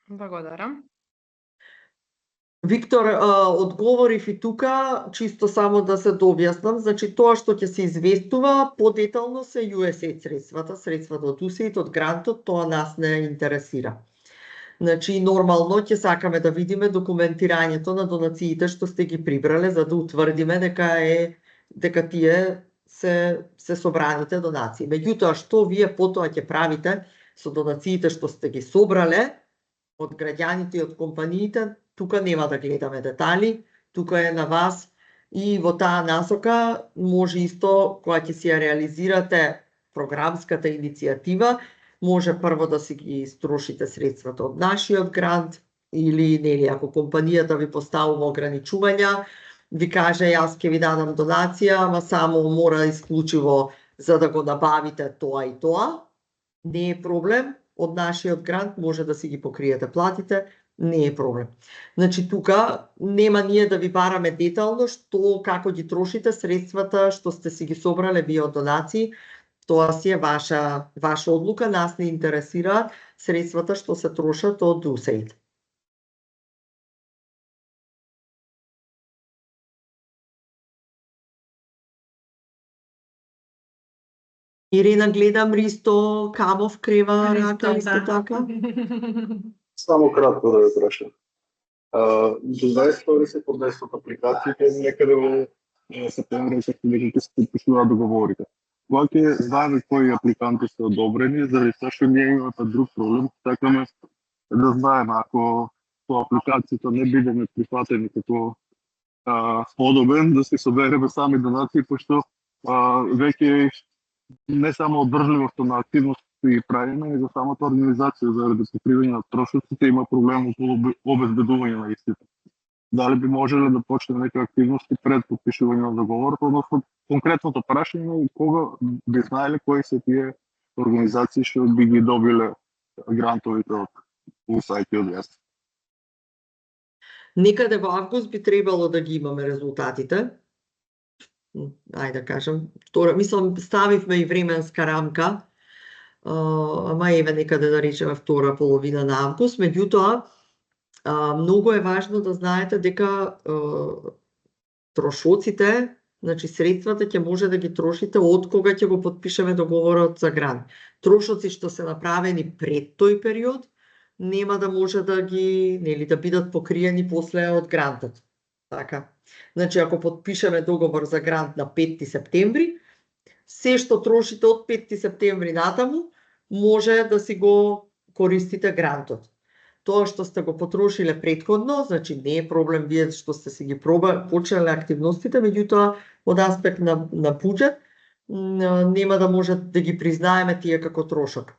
Благодарам. Виктор, одговорив и тука, чисто само да се дообјаснам, значи тоа што ќе се известува подетално се USAID средствата од USAID, од грантот, тоа нас не интересира. Значи, нормално ќе сакаме да видиме документирањето на донациите што сте ги прибрале, за да утврдиме дека тие се собраните донации. Меѓутоа, што вие потоа ќе правите со донациите што сте ги собрале од граѓаните и од компаниите, тука нема да гледаме детали, тука е на вас и во таа насока може исто, кога ќе си ја реализирате програмската иницијатива, може прво да си ги строшите средствата од нашиот грант или нели ако компанијата ви поставува ограничувања, ви каже јас ќе ви дадам донација, ама само мора исклучиво за да го набавите тоа и тоа, не е проблем, од нашиот грант може да си ги покриете платите, не е проблем. Значи тука нема ние да ви бараме детално како ги трошите средствата што сте си ги собрале вие од донации, тоа си е ваша одлука, нас не интересираат средствата што се трошат од USAID. Ирина, гледам Ристо Камов крева рака исто така. Само кратко да ве прашам. До 22 се поднесуват апликациите некаде во септември се ќе се подпишуваат договорите. Кога ќе знаеме кои апликанти се одобрени, заради тоа што ние имаме друг проблем, сакаме да знаеме ако по апликацијата не бидеме прифатени како одобрен, да се собереме сами донации, пошто веќе не само одржливост на активност и правиме, и за самата организација заради покривање на трошоците има проблем околу обезбедување на истите. Дали би можеле да почне некои активности пред подпишување на договорот, односно конкретното прашање е кога би знаеле кои се тие организации што би ги добиле грантовите од USAID и од вас? Некаде во август би требало да ги имаме резултатите. Ајде да кажам, мислам ставивме и временска рамка, ама еве некаде да речеме втора половина на август, меѓутоа многу е важно да знаете дека трошоците, значи средствата ќе може да ги трошите од кога ќе го подпишеме договорот за грант. Трошоци што се направени пред тој период нема да може да ги да бидат покриени после од грантот. Така. Значи ако подпишеме договор за грант на 5 септември, се што трошите од 5 септември натаму може да си го користите грантот. Тоа што сте го потрошиле претходно, значи не е проблем вие што сте си ги почнале активностите, меѓутоа од аспект на буџет нема да може да ги признаеме тие како трошок.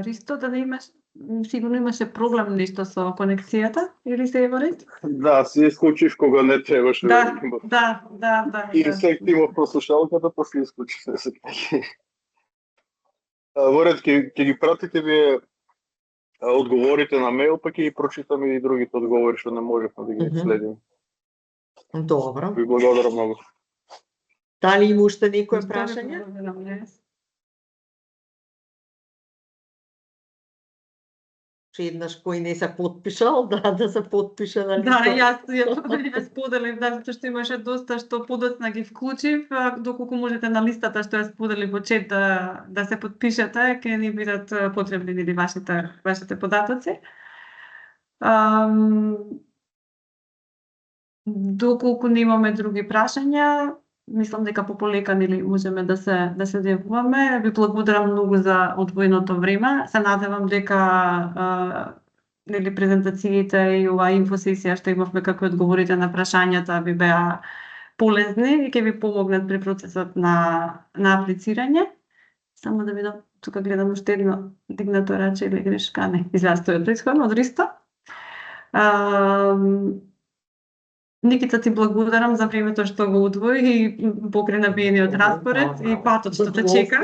Ристо, да не имаш, сигурно имаше проблем нешто со конекцијата, или се е во ред? Да, се исклучиш кога не требаше. Да. И се активно прослушалката, после исклучиш. Во ред, ќе ги пратите вие одговорите на мејл, па ќе ги прочитаме и другите одговори што не можевме да ги следиме. Добро. Ви благодарам многу. Дали има уште некое прашање? Еднаш кој не се подпишал, да се подпише на листа. Да, јас споделив, затоа што имаше доста што подоцна ги вклучив, доколку можете на листата што ја споделив во чет да се подпишете, ќе ни бидат потребни или вашите податоци. Доколку немаме други прашања, мислам дека пополека можеме да се девуваме. Ви благодарам многу за одвоеното време. Се надевам дека презентациите и оваа инфосесија што имавме како одговорите на прашањата ви беа полезни и ќе ви помогнат при процесот на аплицирање. Само да видам, тука гледам уште едно дигнато раче или грешка, не, известно е претходно од Ристо. Никита, ти благодарам за времето што го удвои и покрај набиениот распоред и патот што те чека.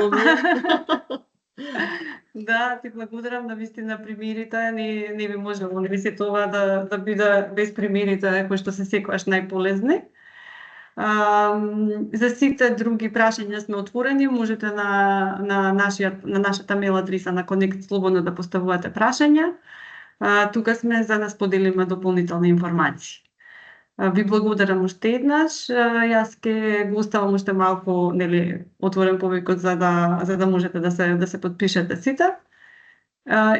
Да, ти благодарам, навистина примирите, не би можело сето ова да биде без примирите кои што се секогаш најполезни. За сите други прашања сме отворени, можете на нашата мейл адреса на Connect слободно да поставувате прашања. Тука сме за да споделиме дополнителни информации. Ви благодарам уште еднаш. Јас ќе го оставам уште малку, нели, отворен повикот за да можете да се подпишете сите.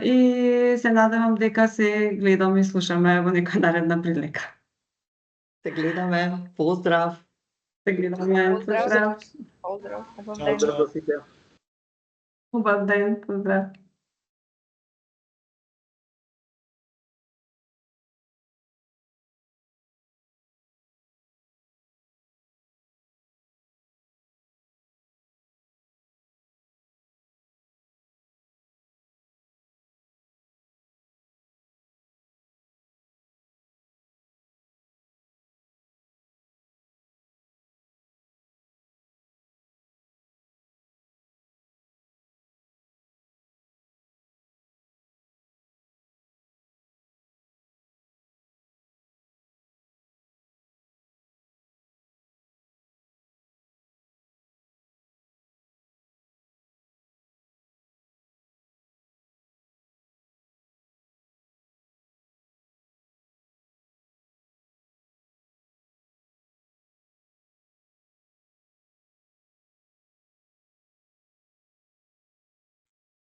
И се надевам дека се гледаме и слушаме во некоја наредна прилика. Се гледаме. Поздрав. Се гледаме. Поздрав. Поздрав. Поздрав до сите. Убав ден. Поздрав.